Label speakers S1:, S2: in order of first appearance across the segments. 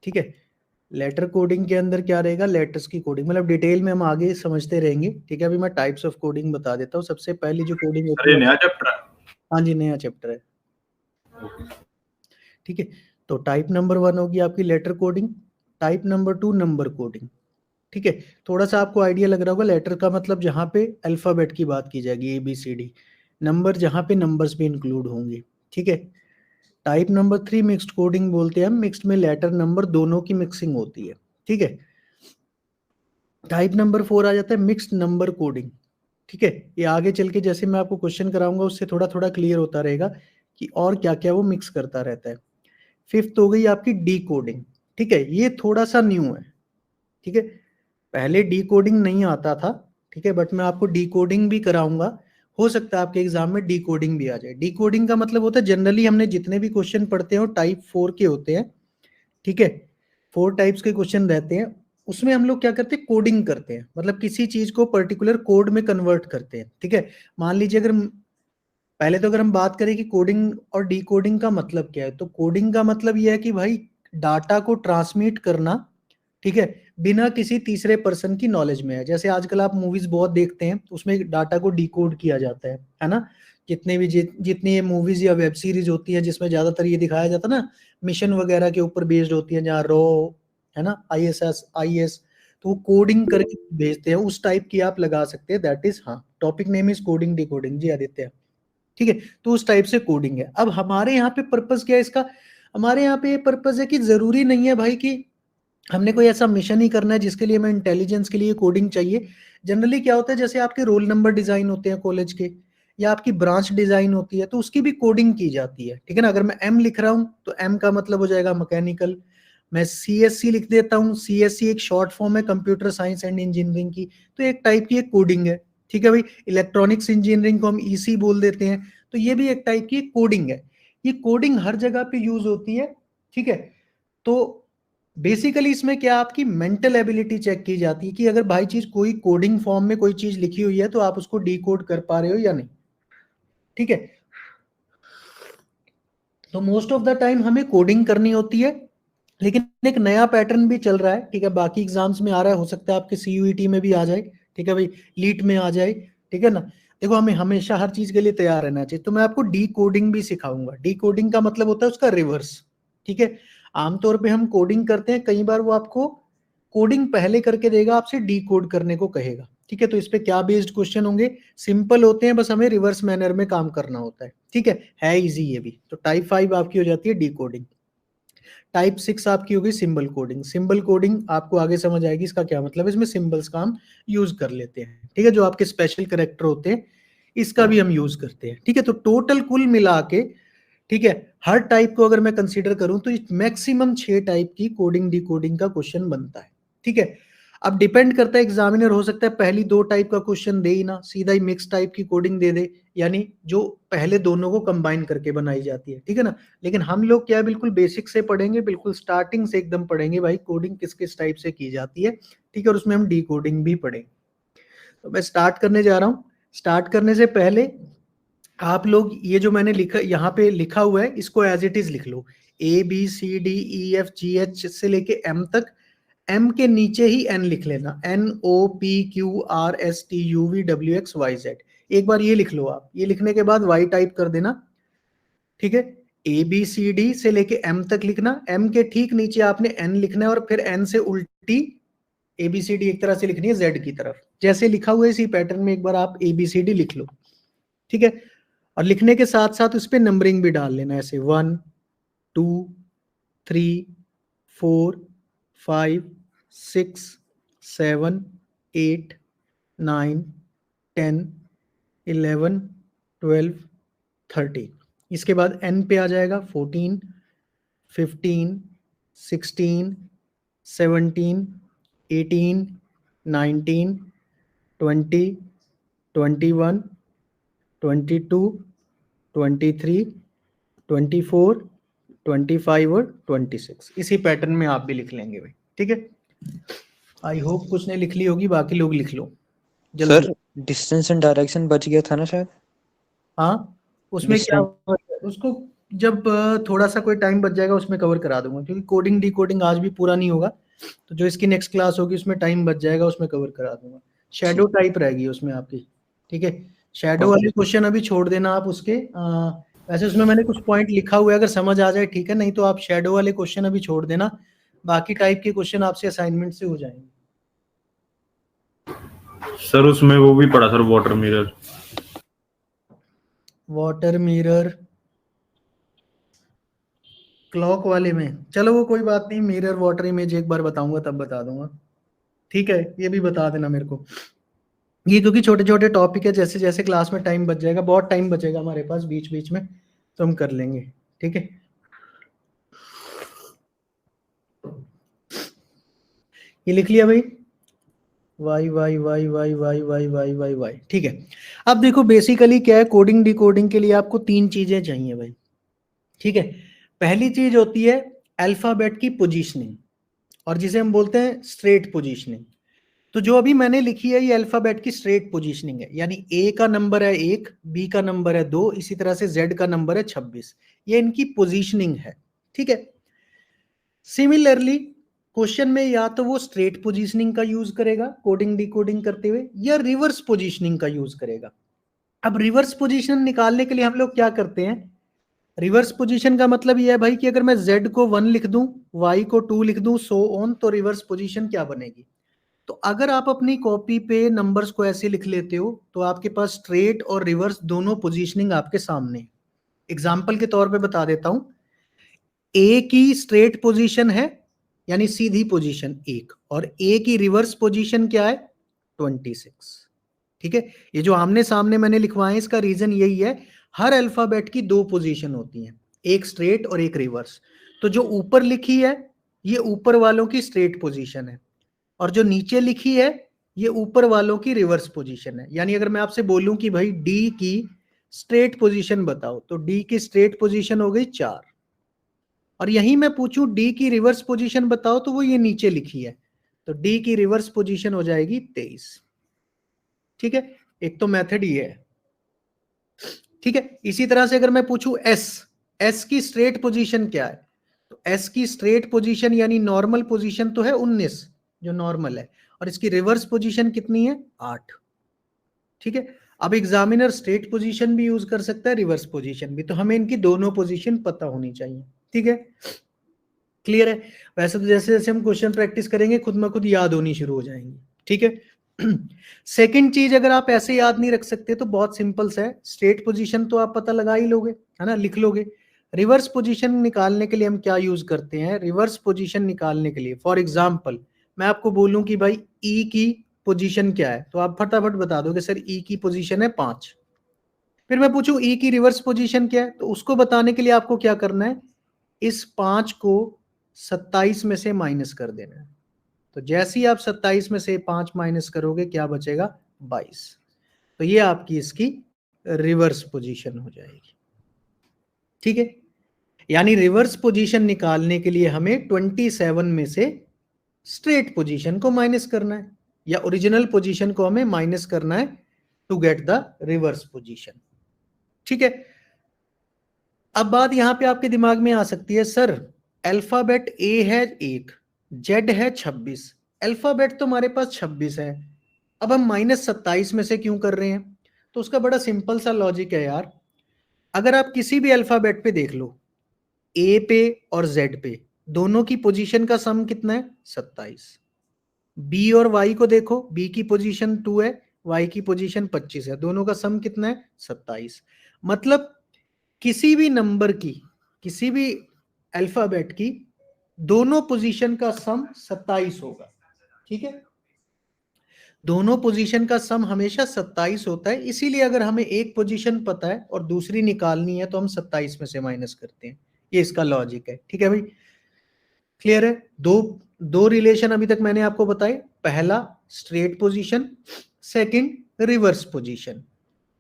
S1: ठीक है। Letter coding के अंदर क्या रहेगा, लेटर्स की कोडिंग, मतलब डिटेल में हम आगे समझते रहेंगे। ठीक है, अभी मैं टाइप्स ऑफ कोडिंग बता देता हूँ। सबसे पहली जो कोडिंग
S2: सर
S1: होती
S2: ये
S1: है,
S2: नया चैप्टर है?
S1: हाँ जी नया चैप्टर है। ठीक है, तो टाइप नंबर 1 होगी आपकी letter coding, type number 2 number coding. ठीक है, थोड़ा सा आपको आइडिया लग रहा होगा, लेटर का मतलब जहाँ पे अल्फाबेट की बात की जाएगी ABCD, नंबर जहाँ पे नंबर्स भी इंक्लूड होंगे। ठीक है, टाइप नंबर 3 मिक्स्ड कोडिंग बोलते हैं हम, मिक्स्ड में लेटर नंबर दोनों की मिक्सिंग होती है। ठीक है, टाइप नंबर 4 आ जाता है मिक्स्ड नंबर कोडिंग। ठीक है, ये आगे चल के जैसे मैं आपको क्वेश्चन कराऊंगा उससे थोड़ा थोड़ा क्लियर होता रहेगा कि और क्या क्या वो मिक्स करता रहता है। फिफ्थ हो गई आपकी डी कोडिंग। ठीक है, ये थोड़ा सा न्यू है। ठीक है, पहले डी कोडिंग नहीं आता था। ठीक है, बट मैं आपको डी कोडिंग भी कराऊंगा। हो सकता है आपके एग्जाम में डी कोडिंग भी आ जाए। डी कोडिंग का मतलब होता है, जनरली हमने जितने भी क्वेश्चन पढ़ते हैं टाइप 4 के होते हैं। ठीक है, 4 टाइप्स के क्वेश्चन रहते हैं, उसमें हम लोग क्या करते हैं, कोडिंग करते हैं, मतलब किसी चीज को पर्टिकुलर कोड में कन्वर्ट करते हैं। ठीक है, मान लीजिए अगर पहले तो अगर हम बात करें कि कोडिंग और डीकोडिंग का मतलब क्या है, तो कोडिंग का मतलब यह है कि भाई डाटा को ट्रांसमिट करना, ठीक है, बिना किसी तीसरे पर्सन की नॉलेज में है। जैसे आजकल आप मूवीज बहुत देखते हैं, उसमें डाटा को डिकोड किया जाता है ना। जितने भी जितनी ये मूवीज या वेब सीरीज होती है जिसमें ज्यादातर ये दिखाया जाता है ना, मिशन वगैरह के ऊपर बेस्ड होती है, जहाँ रॉ है ना, ISS, तो वो कोडिंग करके भेजते हैं, उस टाइप की आप लगा सकते हैं। दैट इज, हाँ, topic name is coding decoding ji Aditya. ठीक है, तो उस टाइप से कोडिंग है। अब हमारे यहाँ पे पर्पस क्या है इसका, हमारे यहाँ पे ये पर्पस है कि जरूरी नहीं है भाई कि हमने कोई ऐसा मिशन ही करना है जिसके लिए हमें इंटेलिजेंस के लिए कोडिंग चाहिए। जनरली क्या होता है, जैसे आपके रोल नंबर डिजाइन होते हैं कॉलेज के, या आपकी ब्रांच डिजाइन होती है, तो उसकी भी कोडिंग की जाती है। ठीक है ना, अगर मैं M लिख रहा हूं तो M का मतलब हो जाएगा मैकेनिकल। मैं CSC लिख देता हूँ, CSC एक शॉर्ट फॉर्म है कंप्यूटर साइंस एंड इंजीनियरिंग की, तो एक टाइप की एक कोडिंग है। ठीक है भाई, इलेक्ट्रॉनिक्स इंजीनियरिंग को हम EC बोल देते हैं, तो ये भी एक टाइप की कोडिंग है। ये कोडिंग हर जगह पे यूज होती है। ठीक है, तो बेसिकली इसमें क्या आपकी मेंटल एबिलिटी चेक की जाती है कि अगर भाई चीज कोई कोडिंग फॉर्म में कोई चीज लिखी हुई है तो आप उसको डिकोड कर पा रहे हो या नहीं। ठीक है, तो मोस्ट ऑफ द टाइम हमें कोडिंग करनी होती है, लेकिन एक नया पैटर्न भी चल रहा है। ठीक है, बाकी एग्जाम्स में आ रहा है, हो सकता है आपके CUET में भी आ जाए। ठीक है भाई, लीट में आ जाए। ठीक है ना, देखो हमें हमेशा हर चीज के लिए तैयार रहना चाहिए। तो मैं आपको डी कोडिंग भी सिखाऊंगा। डी कोडिंग का मतलब होता है उसका रिवर्स। ठीक है, आमतौर पे हम कोडिंग करते हैं, कई बार वो आपको कोडिंग पहले करके देगा, आपसे डी कोड करने को कहेगा। ठीक है, तो इस पे क्या बेस्ड क्वेश्चन होंगे, सिंपल होते हैं, बस हमें रिवर्स मैनर में काम करना होता है। ठीक है इजी ये भी। तो टाइप 5 आपकी हो जाती है डी कोडिंग। टाइप 6 आपकी होगी सिंबल कोडिंग। सिंबल कोडिंग आपको आगे समझ आएगी इसका क्या मतलब है, इसमें सिंबल्स का हम यूज कर लेते हैं। ठीक है, जो आपके स्पेशल कैरेक्टर होते हैं इसका भी हम यूज करते हैं। ठीक है, तो टोटल कुल मिला के, ठीक है, हर टाइप को अगर मैं कंसीडर करूं तो मैक्सिमम 6 टाइप की कोडिंग डिकोडिंग का क्वेश्चन बनता है। ठीक है, अब डिपेंड करता है, एग्जामिनर हो सकता है पहली 2 टाइप का क्वेश्चन दे ही ना, सीधा ही मिक्स टाइप की कोडिंग दे दे, यानी जो पहले दोनों को कंबाइन करके बनाई जाती है। ठीक है ना, लेकिन हम लोग क्या है, बिल्कुल बेसिक से पढ़ेंगे, बिल्कुल स्टार्टिंग से एकदम पढ़ेंगे भाई कोडिंग किस किस टाइप से की जाती है। ठीक है, और उसमें हम डी कोडिंग भी पढ़ेंगे। तो मैं स्टार्ट करने जा रहा हूँ। स्टार्ट करने से पहले आप लोग ये जो मैंने लिखा यहाँ पे लिखा हुआ है इसको एज इट इज लिख लो। ABCDEFGH से लेके M तक, M के नीचे ही N लिख लेना, NOPQRSTUVWXYZ। एक बार ये लिख लो आप, ये लिखने के बाद Y टाइप कर देना। ठीक है, ABCD से लेके M तक लिखना, M के ठीक नीचे आपने N लिखना है, और फिर N से उल्टी ABCD एक तरह से लिखनी है Z की तरफ, जैसे लिखा हुआ है इसी पैटर्न में एक बार आप ABCD लिख लो। ठीक है, और लिखने के साथ साथ उस पर नंबरिंग भी डाल लेना, ऐसे 1 2 3 4 5 6 7 8 9 10 11 12 13। इसके बाद N पे आ जाएगा 14 15 16 17 18 19 20 21 22 23 24 25 और 26। इसी पैटर्न में आप भी लिख लेंगे भाई। ठीक है, आई होप कुछ ने लिख ली होगी, बाकी लोग लिख लो जल्दी।
S3: सर डिस्टेंस एंड डायरेक्शन बच गया था ना शायद?
S1: हाँ, उसमें क्या
S3: डिस्टेंस
S1: हुआ, उसको जब थोड़ा सा कोई टाइम बच जाएगा उसमें कवर करा दूंगा, क्योंकि कोडिंग डिकोडिंग आज भी पूरा नहीं होगा, तो जो इसकी नेक्स्ट क्लास होगी उसमें टाइम बच जाएगा, उसमें कवर करा दूंगा। शेडो टाइप रहेगी उसमें आपकी, ठीक है। शेडो वाले क्वेश्चन अभी छोड़ देना आप उसके, वैसे उसमें मैंने कुछ पॉइंट लिखा हुआ है, अगर समझ आ जाए ठीक है, नहीं तो आप शेडो वाले क्वेश्चन अभी छोड़ देना, बाकी टाइप के क्वेश्चन आपसे असाइनमेंट से हो जाएंगे।
S2: सर उसमें वो भी पढ़ा sir, water mirror.
S1: Water mirror clock वाले में, चलो वो कोई बात नहीं, मिरर वाटर इमेज एक बार बताऊंगा तब बता दूंगा, ठीक है। ये भी बता देना मेरे को, ये क्योंकि छोटे छोटे टॉपिक है, जैसे जैसे क्लास में टाइम बच जाएगा, बहुत टाइम बचेगा हमारे पास बीच बीच में, तो हम कर लेंगे, ठीक है। ये लिख लिया भाई, Y Y Y Y Y Y Y Y Y, ठीक है। अब देखो बेसिकली क्या है, कोडिंग डिकोडिंग के लिए आपको तीन चीजें चाहिए भाई, ठीक है। पहली चीज होती है अल्फाबेट की पोजीशनिंग, और जिसे हम बोलते हैं स्ट्रेट पोजीशनिंग। तो जो अभी मैंने लिखी है ये अल्फाबेट की स्ट्रेट पोजीशनिंग है, यानी ए का नंबर है 1, बी का नंबर है 2, इसी तरह से जेड का नंबर है 26, ये इनकी पोजीशनिंग है, ठीक है। सिमिलरली क्वेश्चन में या तो वो स्ट्रेट पोजीशनिंग का यूज करेगा कोडिंग डिकोडिंग करते हुए, या रिवर्स पोजीशनिंग का यूज करेगा। अब रिवर्स पोजीशन निकालने के लिए हम लोग क्या करते हैं, रिवर्स पोजीशन का मतलब यह है भाई कि अगर मैं z को 1 लिख दूं, y को 2 लिख दूं, सो ऑन, तो रिवर्स पोजीशन क्या बनेगी। तो अगर आप अपनी कॉपी पे नंबर्स को ऐसे लिख लेते हो तो आपके पास स्ट्रेट और रिवर्स दोनों पोजीशनिंग आपके सामने। एग्जाम्पल के तौर पे बता देता हूं, ए की स्ट्रेट पोजीशन है यानी सीधी पोजीशन 1, और ए की रिवर्स पोजीशन क्या है 26, ठीक है। ये जो आमने सामने मैंने लिखवाए इसका रीजन यही है, हर अल्फाबेट की दो पोजीशन होती हैं, एक स्ट्रेट और एक रिवर्स। तो जो ऊपर लिखी है ये ऊपर वालों की स्ट्रेट पोजीशन है, और जो नीचे लिखी है ये ऊपर वालों की रिवर्स पोजीशन है। यानी अगर मैं आपसे बोलूं कि भाई डी की स्ट्रेट पोजीशन बताओ, तो डी की स्ट्रेट पोजीशन हो गई 4, और यहीं मैं पूछूं डी की रिवर्स पोजीशन बताओ, तो वो ये नीचे लिखी है, तो डी की रिवर्स पोजीशन हो जाएगी 23, ठीक है। एक तो मेथड ये है, ठीक है। इसी तरह से अगर मैं पूछूं एस की स्ट्रेट पोजीशन क्या है, तो एस की स्ट्रेट पोजीशन यानी नॉर्मल पोजीशन तो है 19 जो नॉर्मल है, और इसकी रिवर्स पोजीशन कितनी है 8, ठीक है। अब एग्जामिनर स्ट्रेट पोजीशन भी यूज कर सकता है, रिवर्स पोजीशन भी, तो हमें इनकी दोनों पोजीशन पता होनी चाहिए, ठीक है। क्लियर है। वैसे तो जैसे जैसे हम क्वेश्चन प्रैक्टिस करेंगे खुद में खुद याद होनी शुरू हो जाएंगी, ठीक है। सेकंड चीज, अगर आप ऐसे याद नहीं रख सकते तो बहुत सिंपल सा है, स्ट्रेट पोजीशन तो आप पता लगा ही लोगे, है ना, लिख लोगे। रिवर्स पोजीशन निकालने के लिए हम क्या यूज करते हैं, रिवर्स पोजीशन निकालने के लिए फॉर एग्जांपल मैं आपको बोलूं कि भाई ई की पोजीशन क्या है, तो आप फटाफट बता दोगे सर ई की पोजीशन है 5। फिर मैं पूछूं ई की रिवर्स पोजीशन क्या है, तो उसको बताने के लिए आपको क्या करना है, इस 5 को 27 में से माइनस कर देना है। तो जैसे ही आप 27 में से 5 माइनस करोगे क्या बचेगा 22, तो ये आपकी इसकी रिवर्स पोजीशन हो जाएगी, ठीक है। यानी रिवर्स पोजीशन निकालने के लिए हमें 27 में से स्ट्रेट पोजीशन को माइनस करना है, या ओरिजिनल पोजीशन को हमें माइनस करना है to get the reverse position, ठीक है। अब बात यहां पे आपके दिमाग में आ सकती है, सर अल्फाबेट ए है 1, जेड है 26, अल्फाबेट तो हमारे पास 26 है, अब हम -27 में से क्यों कर रहे हैं। तो उसका बड़ा सिंपल सा लॉजिक है यार, अगर आप किसी भी अल्फाबेट पे देख लो, ए पे और जेड पे दोनों की पोजीशन का सम कितना है 27, बी और वाई को देखो, बी की पोजीशन 2 है, वाई की पोजीशन 25 है, दोनों का सम कितना है 27। मतलब किसी भी नंबर की, किसी भी अल्फाबेट की दोनों पोजीशन का सम 27 होगा, ठीक है। दोनों पोजीशन का सम हमेशा 27 होता है, इसीलिए अगर हमें एक पोजीशन पता है और दूसरी निकालनी है तो हम 27 में से माइनस करते हैं, ये इसका लॉजिक है, ठीक है भाई। क्लियर है। दो दो रिलेशन अभी तक मैंने आपको बताए, पहला straight position, second reverse position,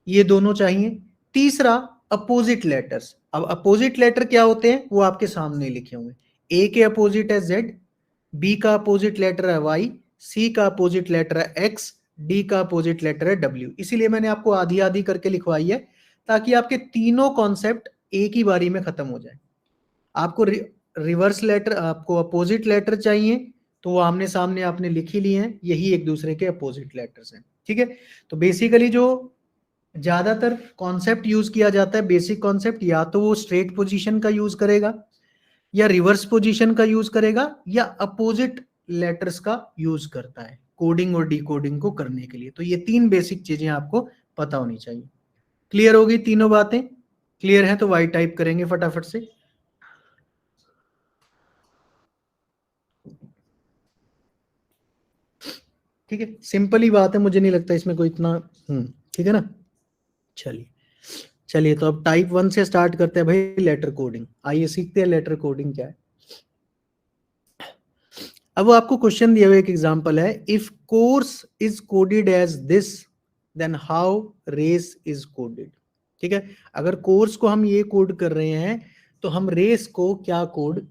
S1: ये दोनों चाहिए। तीसरा अपोजिट लेटर्स, अब अपोजिट लेटर क्या होते हैं वो आपके सामने लिखे हुए, ए के अपोजिट है जेड, बी का अपोजिट लेटर है वाई, सी का अपोजिट लेटर है एक्स, डी का अपोजिट लेटर है डब्ल्यू। इसीलिए मैंने आपको आधी आधी करके लिखवाई है, ताकि आपके तीनों कॉन्सेप्ट एक ही बारी में खत्म हो जाए। आपको रिवर्स लेटर, आपको अपोजिट लेटर चाहिए तो वो आमने सामने आपने लिख ही लिए हैं, यही एक दूसरे के अपोजिट लेटर्स हैं। ठीक है, तो बेसिकली जो ज्यादातर कॉन्सेप्ट यूज किया जाता है, बेसिक कॉन्सेप्ट, या तो वो स्ट्रेट पोजीशन का यूज करेगा या रिवर्स पोजीशन का यूज करेगा या अपोजिट लेटर्स का यूज करता है कोडिंग और डिकोडिंग को करने के लिए। तो ये तीन बेसिक चीजें आपको पता होनी चाहिए। क्लियर होगी तीनों बातें? क्लियर है तो वाई टाइप करेंगे फटाफट से। ठीक है, सिंपल ही बात है, मुझे नहीं लगता इसमें कोई इतना ठीक है ना। चलिए चलिए, तो अब टाइप 1 से स्टार्ट करते हैं भाई, लेटर कोडिंग। आइए सीखते हैं लेटर कोडिंग क्या है। अब वो आपको क्वेश्चन दिया हुआ एक एग्जांपल है, if course is coded as this then how race is coded. ठीक है, अगर कोर्स को हम ये कोड कर रहे हैं तो हम रेस को क्या कोड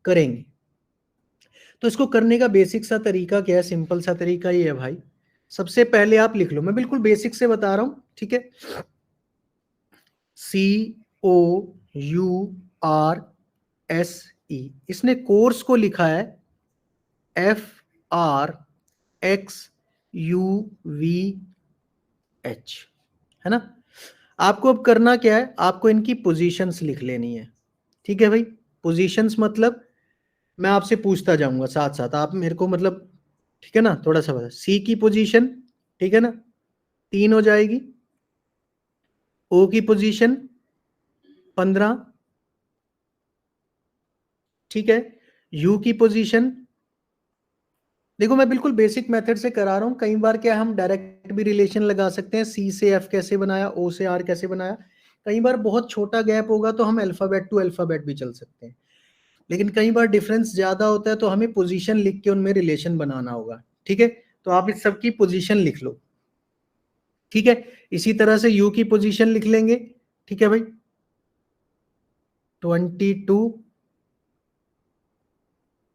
S1: करेंगे। तो इसको करने का बेसिक सा तरीका क्या है, सिंपल सा तरीका ये है भाई, सबसे पहले आप लिख लो, मैं बिल्कुल बेसिक से बता रहा हूं। ठीक है, COURSE, इसने कोर्स को लिखा है FRXUVH, है ना। आपको अब करना क्या है, आपको इनकी पोजीशंस लिख लेनी है। ठीक है भाई, पोजीशंस मतलब मैं आपसे पूछता जाऊंगा साथ साथ, आप मेरे को मतलब, ठीक है ना, थोड़ा सा बता। सी की पोजीशन, ठीक है ना, 3 हो जाएगी। ओ की पोजीशन 15, ठीक है। यू की पोजीशन, देखो मैं बिल्कुल बेसिक मेथड से करा रहा हूं, कई बार क्या हम डायरेक्ट भी रिलेशन लगा सकते हैं, सी से एफ कैसे बनाया, ओ से आर कैसे बनाया। कई बार बहुत छोटा गैप होगा तो हम अल्फाबेट टू अल्फाबेट भी चल सकते हैं, लेकिन कई बार डिफरेंस ज्यादा होता है तो हमें पोजीशन लिख के उनमें रिलेशन बनाना होगा। ठीक है, तो आप इस सब की पोजीशन लिख लो। ठीक है, इसी तरह से यू की पोजीशन लिख लेंगे। ठीक है भाई, 22,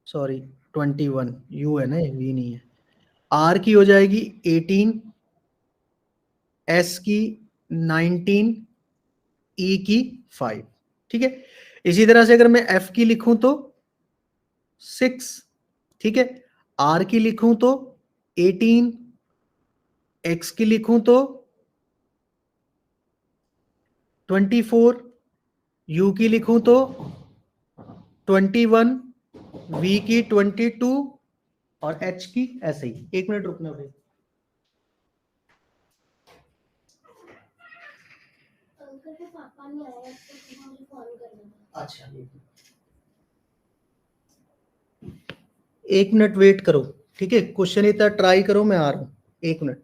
S1: सॉरी 21, यू है ना, वी नहीं है। आर की हो जाएगी 18, एस की 19, ई की 5। ठीक है, इसी तरह से अगर मैं एफ की लिखूं तो 6, ठीक है। आर की लिखूं तो 18, एक्स की लिखूं तो 24, यू की लिखूं तो 21, वी की 22 और एच की ऐसे ही। 1 मिनट रुकना भाई। अच्छा, 1 मिनट वेट करो। ठीक है, क्वेश्चन इतना ट्राई करो, मैं आ रहा हूं, 1 मिनट।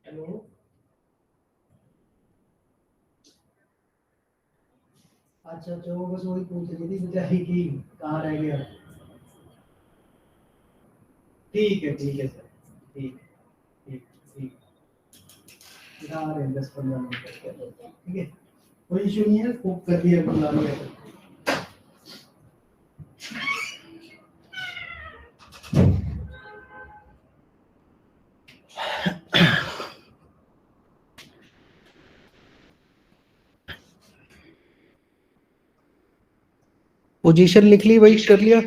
S1: हेलो, अच्छा अच्छा, वो बस वही पूछ रही थी बेचारी की कहाँ रह गया। ठीक है सर, ठीक ठीक ठीक, आ रहे हैं 10-15 मिनट तक। ठीक है, कोई इशू नहीं है, खूब कर दिया, बुला लिया। पोजीशन लिख ली, वही कर लिया।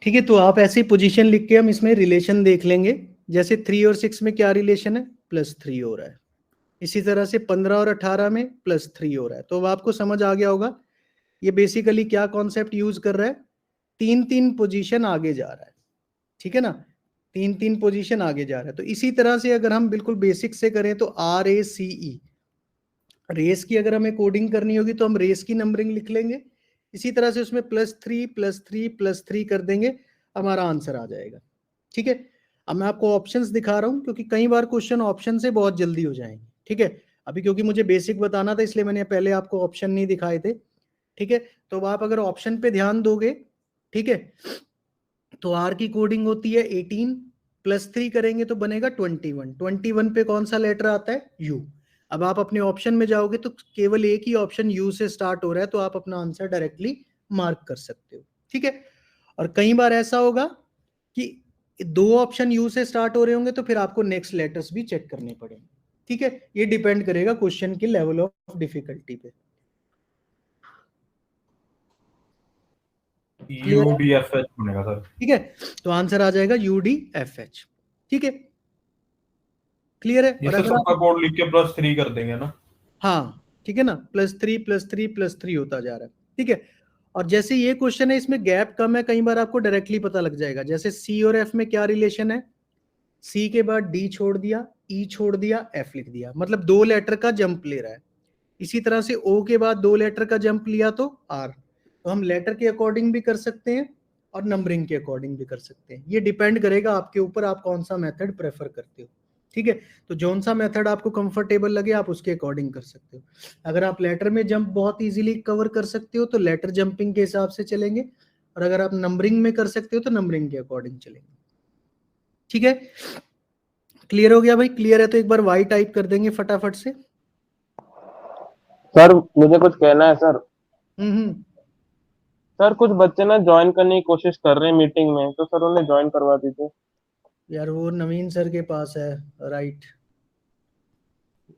S1: ठीक है, तो आप ऐसी पोजीशन लिख के हम इसमें रिलेशन देख लेंगे। जैसे 3 और 6 में क्या रिलेशन है, +3 हो रहा है। इसी तरह से 15 और 18 में +3 हो रहा है। तो अब आपको समझ आ गया होगा ये बेसिकली क्या कॉन्सेप्ट यूज कर रहा है, 3-3 पोजीशन आगे जा रहा है। ठीक है ना, 3-3 पोजीशन आगे जा रहा है। तो इसी तरह से अगर हम बिल्कुल बेसिक से करें तो RACE, रेस की अगर हमें कोडिंग करनी होगी तो हम रेस की नंबरिंग लिख लेंगे। इसी तरह से उसमें +3 +3 +3 कर देंगे, हमारा आंसर आ जाएगा। ठीक है, अब मैं आपको ऑप्शंस दिखा रहा हूं क्योंकि कई बार क्वेश्चन ऑप्शन से बहुत जल्दी हो जाएंगे। ठीक है, अभी क्योंकि मुझे बेसिक बताना था इसलिए मैंने पहले आपको ऑप्शन नहीं दिखाए थे। ठीक है, तो आप अगर ऑप्शन पे ध्यान दोगे, ठीक है, तो आर की कोडिंग होती है 18, +3 करेंगे तो बनेगा 21। 21 पे कौन सा लेटर आता है, यू। अब आप अपने ऑप्शन में जाओगे तो केवल एक ही ऑप्शन यू से स्टार्ट हो रहा है, तो आप अपना आंसर डायरेक्टली मार्क कर सकते हो। ठीक है, और कई बार ऐसा होगा कि 2 ऑप्शन यू से स्टार्ट हो रहे होंगे तो फिर आपको नेक्स्ट लेटर्स भी चेक करने पड़ेंगे। ठीक है, ये डिपेंड करेगा क्वेश्चन के लेवल ऑफ डिफिकल्टी पे।
S2: UDFH बनेगा सर।
S1: ठीक है, तो आंसर आ जाएगा UDFH। ठीक है, क्लियर है।
S2: ये
S1: और
S2: सर
S1: अगर
S2: सबका
S1: आप,
S2: कोड लिख के +3 कर देंगे ना।
S1: हाँ ठीक है ना, +3 +3 +3 होता जा रहा है। ठीक है, और जैसे ये क्वेश्चन है इसमें गैप कम है, कई बार आपको डायरेक्टली पता लग जाएगा। जैसे सी और एफ में क्या रिलेशन है, सी के बाद डी छोड़ दिया, ई छोड़ दिया, एफ लिख दिया, मतलब 2 लेटर का जंप ले रहा है। इसी तरह से ओ के बाद 2 लेटर का जंप लिया तो आर। तो हम लेटर के अकॉर्डिंग भी कर सकते हैं और नंबरिंग के अकॉर्डिंग भी कर सकते हैं। ये डिपेंड करेगा आपके ऊपर, आप कौन सा मेथड प्रेफर करते हो। ठीक है, तो जौन सा मेथड आपको कंफर्टेबल लगे आप उसके अकॉर्डिंग कर सकते हो। अगर आप लेटर में जंप बहुत इजीली कवर कर सकते हो तो लेटर जंपिंग के हिसाब से चलेंगे, और अगर आप नंबरिंग में कर सकते हो तो नंबरिंग के अकॉर्डिंग चलेंगे। ठीक है, क्लियर हो गया भाई? क्लियर है तो एक बार वाई टाइप कर देंगे फटाफट से।
S3: सर मुझे कुछ कहना है सर।
S1: हम्म।
S3: सर कुछ बच्चे ना ज्वाइन करने की कोशिश कर रहे हैं मीटिंग में, तो सर उन्हें ज्वाइन करवा दीजिए।
S1: यार वो नवीन सर के पास है, राइट।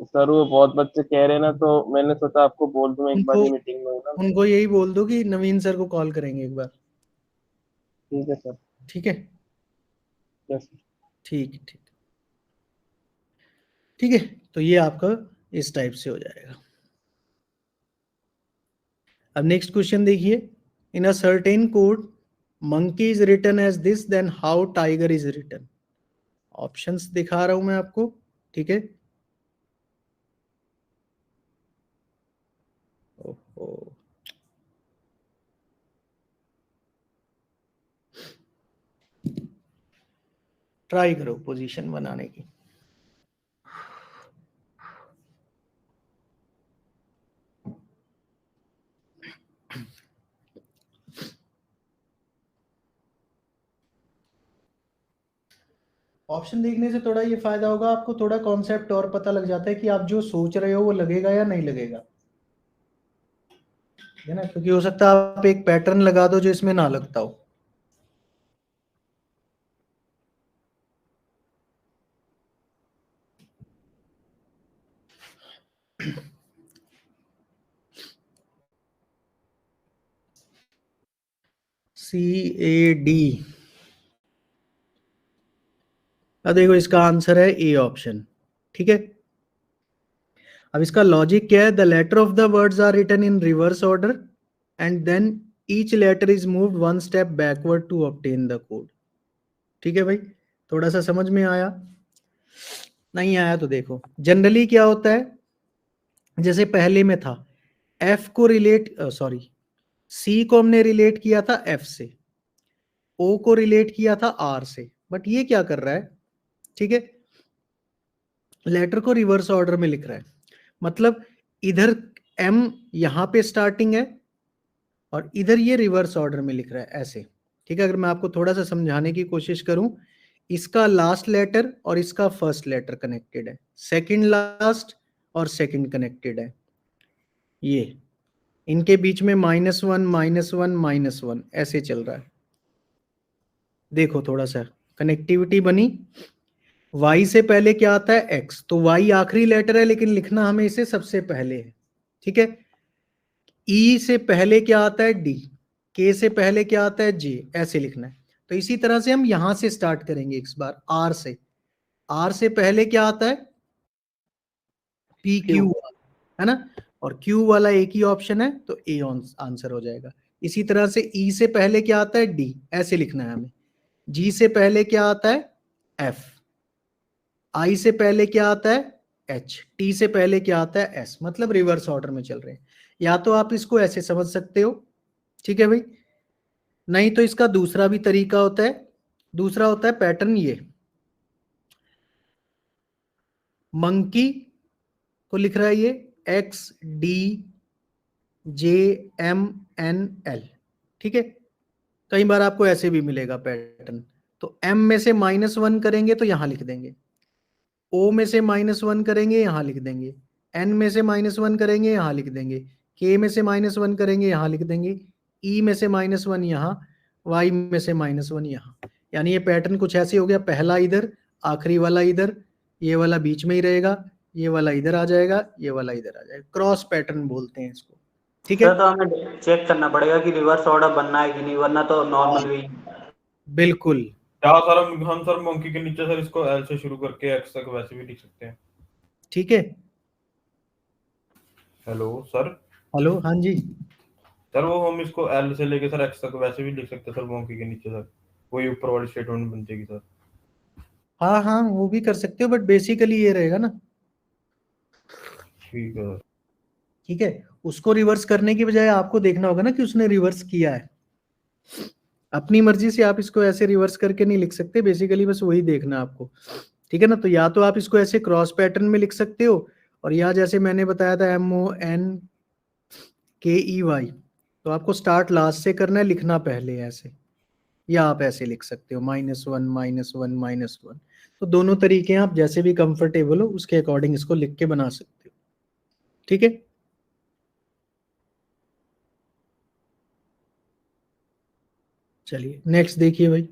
S3: सर वो बहुत बच्चे कह रहे हैं ना, तो मैंने सोचा आपको बोल दूं, एक बार
S1: उनको
S3: ही मीटिंग में हूं ना।
S1: उनको यही बोल दो कि नवीन सर को कॉल करेंगे एक बार।
S3: ठीक है सर।
S1: ठीक है,
S3: यस सर।
S1: ठीक ठीक ठीक है, तो ये आपका इस टाइप से हो जाएगा। अब नेक्स्ट क्वेश्चन देखिए, in a certain code monkey is written as this, then how tiger is written. Options दिखा रहा हूं मैं आपको। ठीक है, ओहो, ट्राई करो पोजीशन बनाने की। ऑप्शन देखने से थोड़ा ये फायदा होगा आपको, थोड़ा कॉन्सेप्ट और पता लग जाता है कि आप जो सोच रहे हो वो लगेगा या नहीं लगेगा, है ना, क्योंकि हो सकता है आप एक पैटर्न लगा दो जो इसमें ना लगता हो। CAD, अब देखो इसका आंसर है ए ऑप्शन। ठीक है, अब इसका लॉजिक क्या है, the letter of the words are written in reverse order and then each letter is moved 1 step backward to obtain the code. ठीक है भाई, थोड़ा सा समझ में आया? नहीं आया तो देखो, जनरली क्या होता है, जैसे पहले में था एफ को रिलेट, सॉरी, सी को हमने रिलेट किया था एफ से, ओ को रिलेट किया था आर से, बट ये क्या कर रहा है, ठीक है, लेटर को रिवर्स ऑर्डर में लिख रहा है। मतलब इधर एम यहां पे स्टार्टिंग है और इधर ये रिवर्स ऑर्डर में लिख रहा है ऐसे। ठीक है, अगर मैं आपको थोड़ा सा समझाने की कोशिश करूं, इसका लास्ट लेटर और इसका फर्स्ट लेटर कनेक्टेड है, सेकंड लास्ट और सेकंड कनेक्टेड है, ये इनके बीच में -1 -1 -1 ऐसे चल रहा है। देखो थोड़ा सा कनेक्टिविटी बनी, y से पहले क्या आता है x, तो y आखिरी लेटर है लेकिन लिखना हमें इसे सबसे पहले है, ठीक है। e से पहले क्या आता है d, k से पहले क्या आता है j, ऐसे लिखना है। तो इसी तरह से हम यहां से स्टार्ट करेंगे इस बार r से, r से पहले क्या आता है PQ, है ना, और Q वाला एक ही ऑप्शन है तो A आंसर हो जाएगा। इसी तरह से E से पहले क्या आता है D, ऐसे लिखना है हमें। G से पहले क्या आता है F, I से पहले क्या आता है H, T से पहले क्या आता है S, मतलब रिवर्स ऑर्डर में चल रहे हैं। या तो आप इसको ऐसे समझ सकते हो, ठीक है भाई, नहीं तो इसका दूसरा भी तरीका होता है। दूसरा होता है पैटर्न ये, मंकी को लिख रहा है ये XDJMNL, ठीक है। कई बार आपको ऐसे भी मिलेगा पैटर्न, तो M में से -1 करेंगे तो यहां लिख देंगे, O में से -1 करेंगे यहां लिख देंगे, N में से -1 करेंगे यहां लिख देंगे, K में से -1 करेंगे यहां लिख देंगे, E में से -1 यहां, Y में से -1 यहां। यानी ये पैटर्न कुछ ऐसे हो गया, पहला इधर, आखिरी वाला इधर, ये वाला बीच में ही रहेगा, ये वाला इधर आ जाएगा, ये वाला इधर आ जाएगा, क्रॉस पैटर्न बोलते हैं इसको, ठीक है।
S4: सर तो हमें चेक करना पड़ेगा कि रिवर्स ऑर्डर बनना है कि नहीं, वरना तो नॉर्मल भी।
S1: बिल्कुल,
S2: क्या सर हम सर मंकी के नीचे सर इसको एल से शुरू करके एक्स तक वैसे भी लिख सकते हैं।
S1: ठीक है।
S2: Hello sir.
S1: हेलो, हाँ जी।
S2: सर वो हम इसको एल से लेके सर एक्स तक वैसे भी लिख सकते हैं सर मंकी के नीचे सर, वही ऊपर वाली स्टेटमेंट बन जाएगी सर।
S1: हाँ हाँ, वो भी कर सकते हो, बट बेसिकली ये रहेगा ना,
S2: ठीक है।
S1: ठीक है। उसको रिवर्स करने की बजाय आपको देखना होगा ना कि उसने रिवर्स किया है। अपनी मर्जी से आप इसको ऐसे रिवर्स करके नहीं लिख सकते, बेसिकली बस वही देखना आपको, ठीक है ना। तो या तो आप इसको ऐसे क्रॉस पैटर्न में लिख सकते हो, और या जैसे मैंने बताया था MONKEY, तो आपको स्टार्ट लास्ट से करना है, लिखना पहले ऐसे, या आप ऐसे लिख सकते हो -1 -1 -1। तो दोनों तरीके हैं, आप जैसे भी कंफर्टेबल हो उसके अकॉर्डिंग इसको लिख के बना सकते हो, ठीक है। चलिए नेक्स्ट देखिए भाई,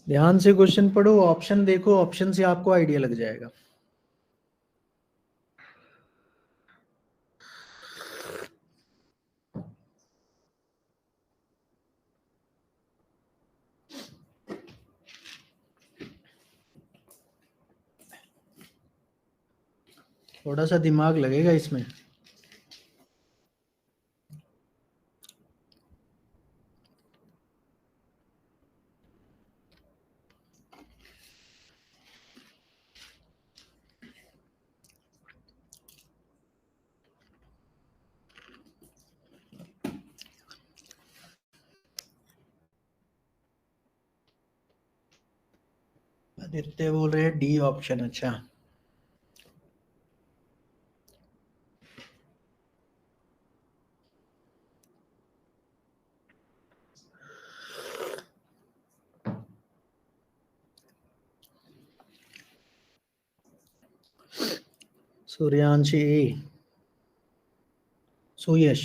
S1: ध्यान से क्वेश्चन पढ़ो, ऑप्शन देखो, ऑप्शन से आपको आइडिया लग जाएगा। थोड़ा सा दिमाग लगेगा इसमें। आदित्य बोल रहे हैं डी ऑप्शन, अच्छा। सूर्यांशी ए, सुयश,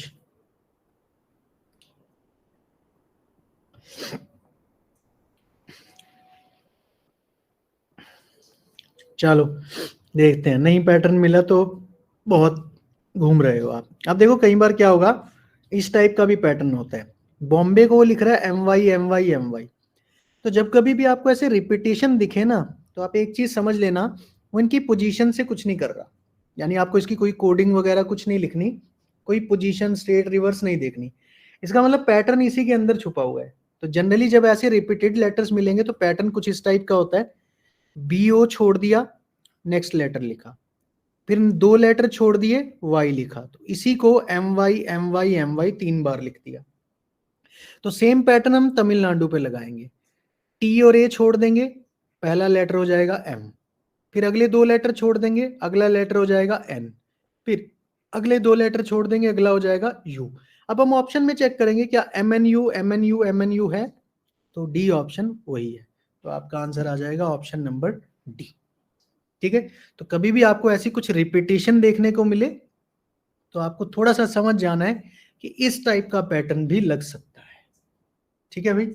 S1: चलो देखते हैं, नहीं पैटर्न मिला तो बहुत घूम रहे हो आप। अब देखो कई बार क्या होगा, इस टाइप का भी पैटर्न होता है, बॉम्बे को वो लिख रहा है MY। तो जब कभी भी आपको ऐसे रिपीटेशन दिखे ना, तो आप एक चीज समझ लेना, वो इनकी पोजीशन से कुछ नहीं कर रहा, यानी आपको इसकी कोई कोडिंग वगैरह कुछ नहीं लिखनी, कोई पोजीशन स्टेट रिवर्स नहीं देखनी, इसका मतलब पैटर्न इसी के अंदर छुपा हुआ है। तो जनरली जब ऐसे रिपीटेड लेटर्स मिलेंगे तो पैटर्न कुछ इस टाइप का होता है, BO छोड़ दिया, नेक्स्ट लेटर लिखा, फिर 2 लेटर छोड़ दिए, Y लिखा, तो इसी को MY 3 बार लिख दिया। तो सेम पैटर्न हम तमिलनाडु पे लगाएंगे, T और A छोड़ देंगे, पहला लेटर हो जाएगा M, फिर अगले 2 लेटर छोड़ देंगे, अगला लेटर हो जाएगा N, फिर अगले 2 लेटर छोड़ देंगे, अगला हो जाएगा U। अब हम ऑप्शन में चेक करेंगे क्या MNU है, तो डी ऑप्शन वही है, तो आपका आंसर आ जाएगा ऑप्शन नंबर डी, ठीक है। तो कभी भी आपको ऐसी कुछ रिपीटेशन देखने को मिले तो आपको थोड़ा सा समझ जाना है कि इस टाइप का पैटर्न भी लग सकता है। ठीक है भाई,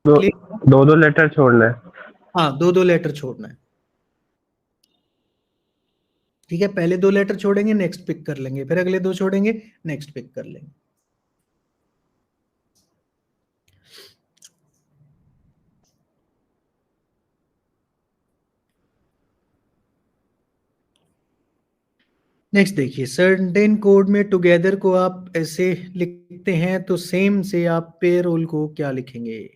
S3: दो दो लेटर छोड़ना है।
S1: हाँ, दो दो लेटर छोड़ना है। ठीक है, पहले दो लेटर छोड़ेंगे, नेक्स्ट पिक कर लेंगे, फिर अगले दो छोड़ेंगे, नेक्स्ट पिक कर लेंगे। नेक्स्ट देखिए, सर्टेन कोड में टुगेदर को आप ऐसे लिखते हैं, तो सेम से आप पेरोल को क्या लिखेंगे?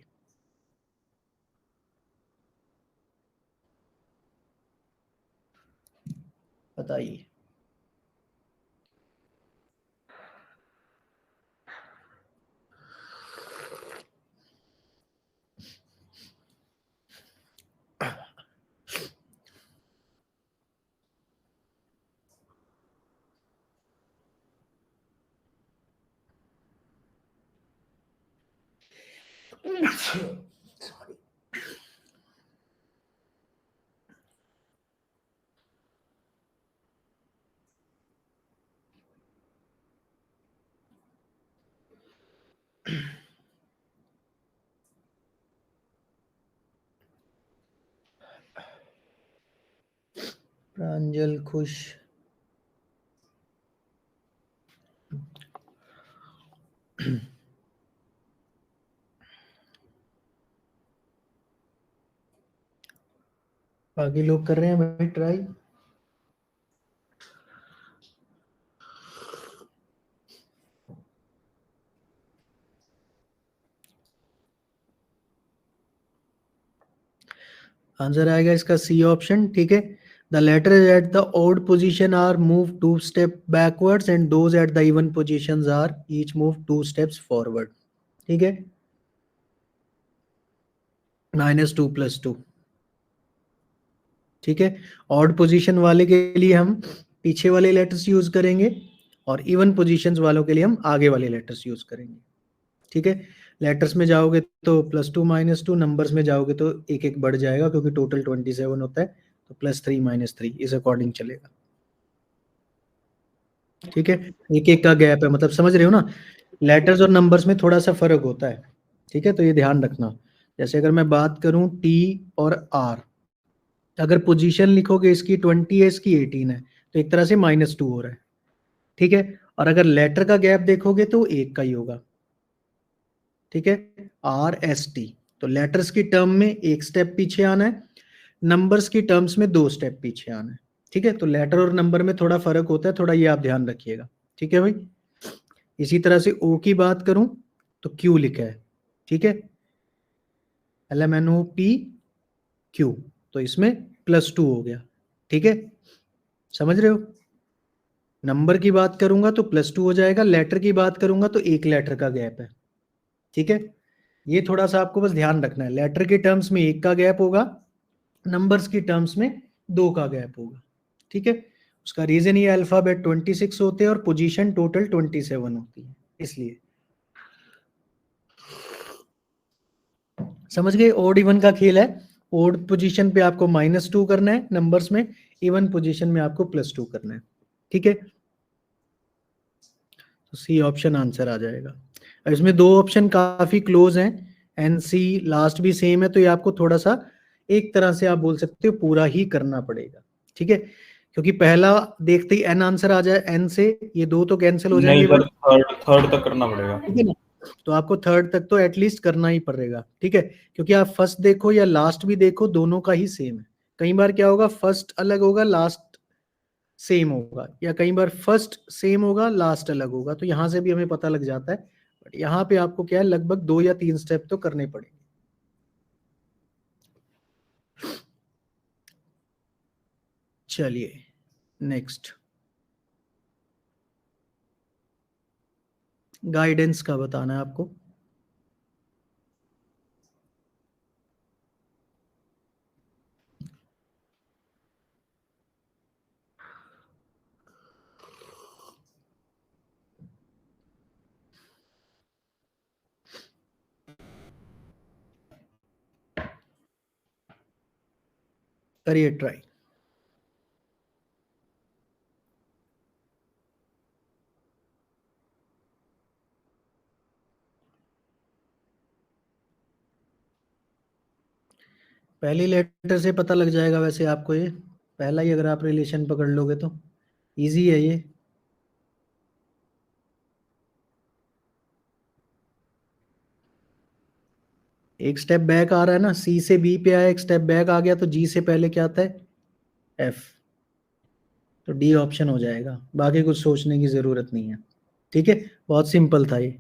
S1: बताइए। प्रांजल खुश, बाकी लोग कर रहे हैं भाई ट्राई। आंसर आएगा इसका सी ऑप्शन। ठीक है, the letter at the odd position are move 2 step backwards and those at the even positions are each move 2 steps forward. ठीक है, -2 + 2। ठीक है, ऑड पोजीशन वाले के लिए हम पीछे वाले लेटर्स यूज करेंगे और इवन पोजीशंस वालों के लिए हम आगे वाले लेटर्स यूज करेंगे। ठीक है, लेटर्स में जाओगे तो +2 -2, नंबर्स में जाओगे तो एक एक बढ़ जाएगा क्योंकि टोटल 27 होता है, तो +3 -3 इस अकॉर्डिंग चलेगा। ठीक है, एक एक का गैप है, मतलब समझ रहे हो ना, लेटर्स और नंबर्स में थोड़ा सा फर्क होता है। ठीक है, तो ये ध्यान रखना। जैसे अगर मैं बात करूं T और R, अगर पोजीशन लिखोगे इसकी 20 है, इसकी 18 है, तो एक तरह से -2 हो रहा है। ठीक है, और अगर लेटर का गैप देखोगे तो एक का ही होगा। ठीक है, RST, तो लेटर्स की टर्म में एक स्टेप पीछे आना है, नंबर्स की टर्म्स में 2 स्टेप पीछे आना है। ठीक है, तो लेटर और नंबर में थोड़ा फर्क होता है, थोड़ा ये आप ध्यान रखिएगा। ठीक है भाई, इसी तरह से O की बात करूं तो Q लिखा है। ठीक है, LMNOP Q, तो इसमें +2 हो गया। ठीक है, समझ रहे हो। नंबर की बात करूंगा तो +2 हो जाएगा, लेटर की बात करूंगा तो एक लेटर का गैप है। ठीक है, ये थोड़ा सा आपको बस ध्यान रखना है, लेटर के टर्म्स में एक का गैप होगा, नंबर्स की टर्म्स में 2 का गैप होगा। ठीक है, उसका रीजन ये अल्फाबेट 26 होते हैं और पोजीशन टोटल 27 होती है, इसलिए। समझ गए, ओड इवन का खेल है। ओड पोजीशन पे आपको -2 करना है नंबर्स में, इवन पोजीशन में आपको +2 करना है। ठीक है, तो सी ऑप्शन आंसर आ जाएगा। और इसमें दो ऑप्शन काफी क्लोज हैं, NC लास्ट भी सेम है, तो ये आपको थोड़ा सा एक तरह से आप बोल सकते हो पूरा ही करना पड़ेगा। ठीक है, क्योंकि पहला देखते ही N आंसर आ जाए, N से ये दो तो कैंसिल हो
S2: नहीं
S1: जाएंगे।
S2: सर, थर्ड तक करना पड़ेगा।
S1: ठीक है ना, तो आपको थर्ड तक तो एटलीस्ट करना ही पड़ेगा। ठीक है, क्योंकि आप फर्स्ट देखो या लास्ट भी देखो, दोनों का ही सेम है। कई बार क्या होगा, फर्स्ट अलग होगा, लास्ट सेम होगा, या कई बार फर्स्ट सेम होगा, लास्ट अलग होगा, तो यहां से भी हमें पता लग जाता है। बट यहाँ पे आपको क्या है, लगभग 2 या 3 स्टेप तो करने पड़ेंगे। चलिए नेक्स्ट, गाइडेंस का बताना है आपको। करिए ट्राई। पहली लेटर से पता लग जाएगा वैसे आपको, ये पहला ही अगर आप रिलेशन पकड़ लोगे तो इजी है ये। एक स्टेप बैक आ रहा है ना, सी से बी पे आया, एक स्टेप बैक आ गया तो जी से पहले क्या आता है, एफ, तो डी ऑप्शन हो जाएगा, बाकी कुछ सोचने की जरूरत नहीं है। ठीक है, बहुत सिंपल था ये।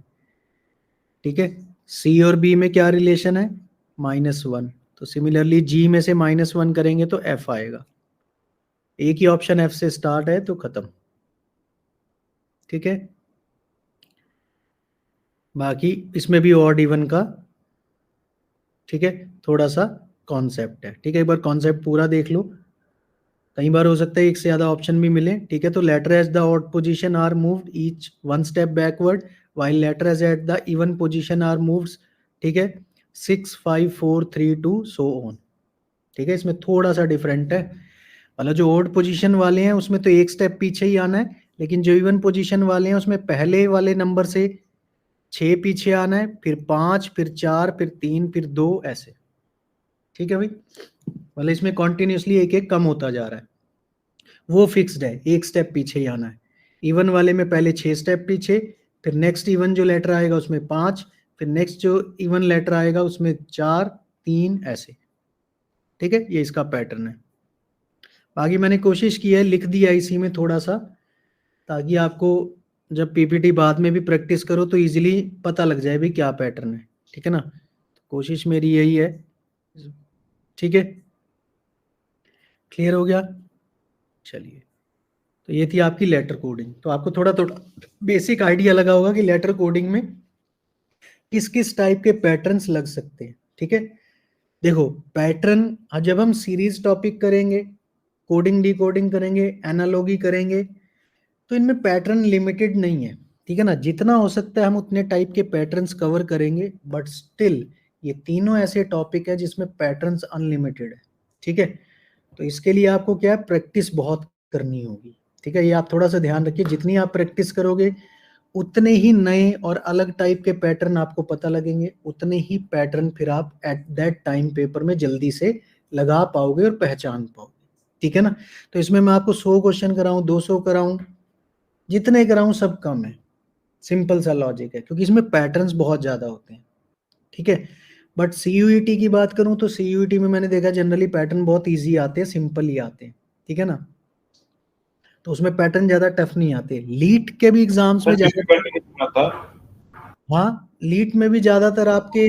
S1: ठीक है, सी और बी में क्या रिलेशन है, -1, तो सिमिलरली जी में से -1 करेंगे तो एफ आएगा। एक ही ऑप्शन एफ से स्टार्ट है तो खत्म। ठीक है, बाकी इसमें भी ऑड इवन का, ठीक है, थोड़ा सा कॉन्सेप्ट है। ठीक है, एक बार कॉन्सेप्ट पूरा देख लो, कई बार हो सकता है एक से ज्यादा ऑप्शन भी मिले। ठीक है, तो letter as the odd position are moved each 1 step backward while letter as at the even position are moved, ठीक है, 6, 5, 4, 3, 2 सो ऑन। ठीक है, इसमें थोड़ा सा डिफरेंट है, मतलब जो ऑड पोजीशन वाले हैं उसमें तो एक स्टेप पीछे ही आना है, लेकिन जो इवन पोजीशन वाले हैं उसमें पहले वाले नंबर से 6 पीछे आना है, फिर 5, फिर 4, फिर 3, फिर 2, ऐसे। ठीक है भाई, मतलब इसमें कॉन्टिन्यूसली एक एक कम होता जा रहा है, वो फिक्स्ड है, एक स्टेप पीछे ही आना है। इवन वाले में पहले 6 स्टेप पीछे, फिर नेक्स्ट इवन जो लेटर आएगा उसमें 5, फिर नेक्स्ट जो इवन लेटर आएगा उसमें 4, 3, ऐसे। ठीक है, ये इसका पैटर्न है। बाकी मैंने कोशिश की है, लिख दिया इसी में थोड़ा सा, ताकि आपको जब पीपीटी बाद में भी प्रैक्टिस करो तो इजीली पता लग जाए भी क्या पैटर्न है। ठीक है ना, तो कोशिश मेरी यही है। ठीक है, क्लियर हो गया। चलिए, तो ये थी आपकी लेटर कोडिंग। तो आपको थोड़ा थोड़ा बेसिक आइडिया लगा होगा कि लेटर कोडिंग में किस किस टाइप के पैटर्न्स लग सकते हैं। ठीक है, देखो पैटर्न जब हम सीरीज टॉपिक करेंगे, कोडिंग डिकोडिंग करेंगे, एनालॉगी करेंगे, तो इनमें पैटर्न लिमिटेड नहीं है। ठीक है ना, जितना हो सकता है हम उतने टाइप के पैटर्न्स कवर करेंगे, बट स्टिल ये तीनों ऐसे टॉपिक है जिसमें पैटर्न्स अनलिमिटेड है। ठीक है, तो इसके लिए आपको क्या है, प्रैक्टिस बहुत करनी होगी। ठीक है, ये आप थोड़ा सा ध्यान रखिए, जितनी आप प्रैक्टिस करोगे उतने ही नए और अलग टाइप के पैटर्न आपको पता लगेंगे, उतने ही पैटर्न फिर आप एट दैट टाइम पेपर में जल्दी से लगा पाओगे और पहचान पाओगे। ठीक है ना, तो इसमें मैं आपको 100 क्वेश्चन कराऊं, 200 कराऊं, जितने कराऊं सब कम है। सिंपल सा लॉजिक है, क्योंकि इसमें पैटर्न्स बहुत ज्यादा होते हैं। ठीक है, बट सीयूईटी की बात करूं तो सीयूईटी में मैंने देखा जनरली पैटर्न बहुत इजी आते हैं, सिंपल ही आते हैं। ठीक है ना, तो उसमें पैटर्न ज्यादा टफ नहीं आते। लीट के भी एग्जाम्स में ज्यादा, हाँ लीट में भी ज्यादातर आपके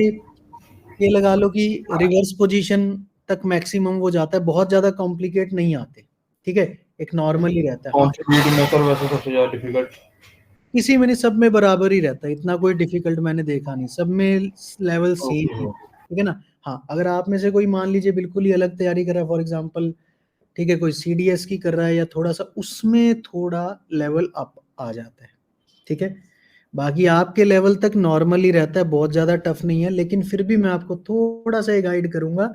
S1: ये लगा लो कि रिवर्स पोजीशन तक मैक्सिमम वो जाता है, बहुत ज्यादा कॉम्प्लिकेट नहीं आते। ठीक है, एक नॉर्मल ही रहता है।
S2: कौन सी रीडिंग है सर वैसे सबसे ज्यादा डिफिकल्ट?
S1: इसी में नहीं, सब में बराबर ही रहता है, इतना कोई डिफिकल्ट मैंने देखा नहीं, सब में लेवल सेम है। ठीक है ना, हाँ अगर आप में से कोई मान लीजिए बिल्कुल ही अलग तैयारी कर रहा है, फॉर एग्जांपल, ठीक है, कोई सीडीएस की कर रहा है या थोड़ा सा, उसमें थोड़ा लेवल अप आ जाता है। ठीक है, बाकी आपके लेवल तक नॉर्मल ही रहता है, बहुत ज़्यादा टफ नहीं है, लेकिन फिर भी मैं आपको थोड़ा सा गाइड करूंगा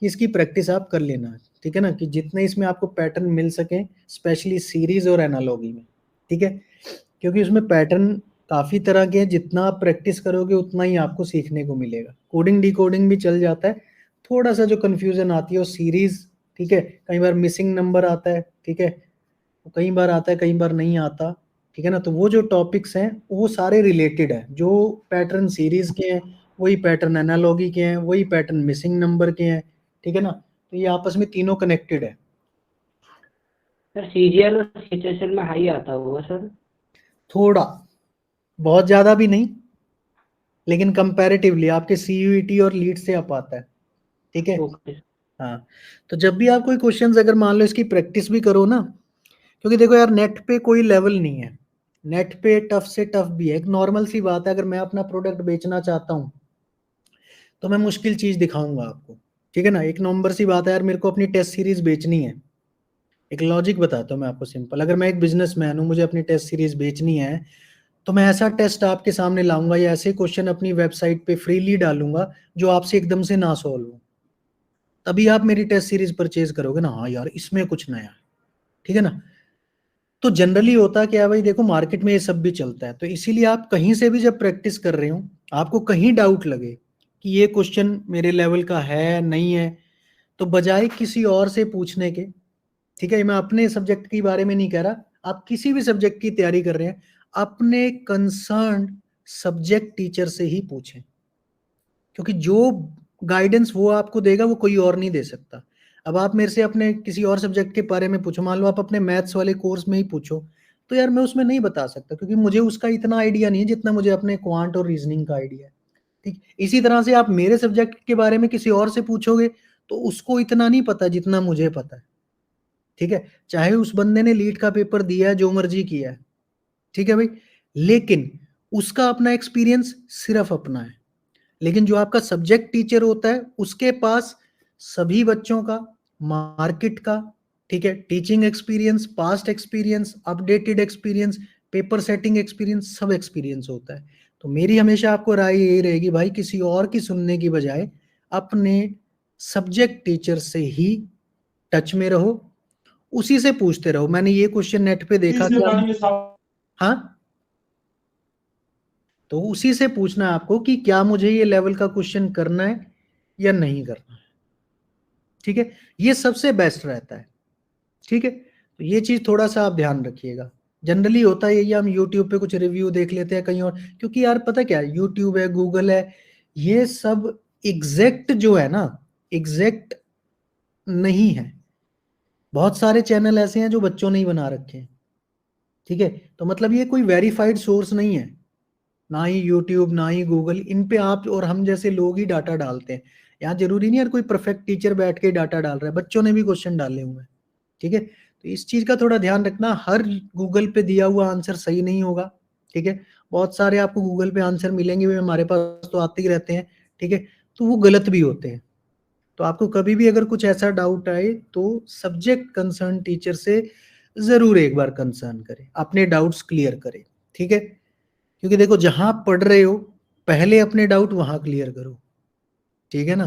S1: कि इसकी प्रैक्टिस आप कर लेना। ठीक है ना, कि जितने इसमें आपको पैटर्न मिल सके, स्पेशली सीरीज और एनालॉगी में। ठीक है, क्योंकि उसमें पैटर्न काफ़ी तरह के हैं, जितना आप प्रैक्टिस करोगे उतना ही आपको सीखने को मिलेगा। कोडिंग डिकोडिंग भी चल जाता है, थोड़ा सा जो कन्फ्यूजन आती है वो सीरीज, ठीक है, कई बार मिसिंग नंबर आता है। ठीक है, कई बार आता है, कई बार नहीं आता। ठीक है ना, तो वो जो टॉपिक्स हैं वो सारे रिलेटेड है, जो पैटर्न सीरीज के हैं वही पैटर्न एनालॉगी के हैं, वही पैटर्न मिसिंग नंबर के हैं। ठीक है ना, तो ये आपस में तीनों कनेक्टेड है।
S5: सर सीजीएल और सीएचएसएल में हाई आता होगा सर?
S1: थोड़ा, बहुत ज्यादा भी नहीं, लेकिन कंपैरेटिवली आपके सीयूईटी और लीड से अप आता है। ठीक है,
S5: ओके।
S1: हाँ, तो जब भी आप कोई क्वेश्चंस अगर मान लो इसकी प्रैक्टिस भी करो ना, क्योंकि देखो यार नेट पे कोई लेवल नहीं है, नेट पे टफ से टफ भी है। एक नॉर्मल सी बात है, अगर मैं अपना प्रोडक्ट बेचना चाहता हूँ तो मैं मुश्किल चीज दिखाऊंगा आपको। ठीक है ना, एक नंबर सी बात है यार, मेरे को अपनी टेस्ट सीरीज बेचनी है। एक लॉजिक बताता हूँ मैं आपको सिंपल, अगर मैं एक बिजनेसमैन हूँ, मुझे अपनी टेस्ट सीरीज बेचनी है, तो मैं ऐसा टेस्ट आपके सामने लाऊंगा या ऐसे क्वेश्चन अपनी वेबसाइट पे फ्रीली डालूंगा जो आपसे एकदम से ना सॉल्व हो। तभी आप मेरी टेस्ट सीरीज परचेज करोगे ना, हाँ यार इसमें कुछ नया है, ठीक है ना। तो जनरली होता क्या है भाई, देखो मार्केट में ये सब भी चलता है, तो इसीलिए आप कहीं से भी जब प्रैक्टिस कर रहे हो, आपको कहीं डाउट लगे कि ये क्वेश्चन मेरे लेवल का है नहीं है, तो बजाय किसी और से पूछने के, ठीक है, मैं अपने सब्जेक्ट के बारे में नहीं कह रहा, आप किसी भी सब्जेक्ट की तैयारी कर रहे हैं, अपने कंसर्न सब्जेक्ट टीचर से ही पूछें, क्योंकि जो गाइडेंस वो आपको देगा वो कोई और नहीं दे सकता। अब आप मेरे से अपने किसी और सब्जेक्ट के बारे में पूछो, मान लो आप अपने मैथ्स वाले कोर्स में ही पूछो, तो यार मैं उसमें नहीं बता सकता, क्योंकि मुझे उसका इतना आइडिया नहीं है जितना मुझे अपने क्वांट और रीजनिंग का आइडिया है, ठीक। इसी तरह से आप मेरे सब्जेक्ट के बारे में किसी और से पूछोगे तो उसको इतना नहीं पता जितना मुझे पता है, ठीक है, चाहे उस बंदे ने लीड का पेपर दिया है, जो मर्जी किया है, ठीक है भाई, लेकिन उसका अपना एक्सपीरियंस सिर्फ अपना है। लेकिन जो आपका सब्जेक्ट टीचर होता है उसके पास सभी बच्चों का, मार्केट का, ठीक है, teaching experience, past experience, updated experience, paper setting experience, सब एक्सपीरियंस होता है। तो मेरी हमेशा आपको राय यही रहेगी भाई, किसी और की सुनने की बजाय अपने सब्जेक्ट टीचर से ही टच में रहो, उसी से पूछते रहो। मैंने ये क्वेश्चन नेट पे देखा कि हाँ, तो उसी से पूछना है आपको कि क्या मुझे ये लेवल का क्वेश्चन करना है या नहीं करना है, ठीक है, ये सबसे बेस्ट रहता है, ठीक है। तो ये चीज थोड़ा सा आप ध्यान रखिएगा। जनरली होता है ये, हम यूट्यूब पे कुछ रिव्यू देख लेते हैं कहीं और, क्योंकि यार पता क्या है, यूट्यूब है, गूगल है, ये सब एग्जैक्ट जो है ना, एग्जैक्ट नहीं है। बहुत सारे चैनल ऐसे हैं जो बच्चों ने ही बना रखे हैं, ठीक है, तो मतलब ये कोई वेरीफाइड सोर्स नहीं है, ना ही यूट्यूब ना ही गूगल, इन पे आप और हम जैसे लोग ही डाटा डालते हैं। यहाँ जरूरी नहीं है कोई परफेक्ट टीचर बैठ के डाटा डाल रहा है, बच्चों ने भी क्वेश्चन डाले हुए हैं, ठीक है। तो इस चीज का थोड़ा ध्यान रखना, हर गूगल पे दिया हुआ आंसर सही नहीं होगा, ठीक है। बहुत सारे आपको गूगल पे आंसर मिलेंगे भी, हमारे पास तो आते ही रहते हैं, ठीक है, तो वो गलत भी होते हैं। तो आपको कभी भी अगर कुछ ऐसा डाउट आए तो सब्जेक्ट कंसर्न टीचर से जरूर एक बार कंसर्न करें, अपने डाउट्स क्लियर करें, ठीक है। क्योंकि देखो जहां पढ़ रहे हो पहले अपने डाउट वहां क्लियर करो, ठीक है ना,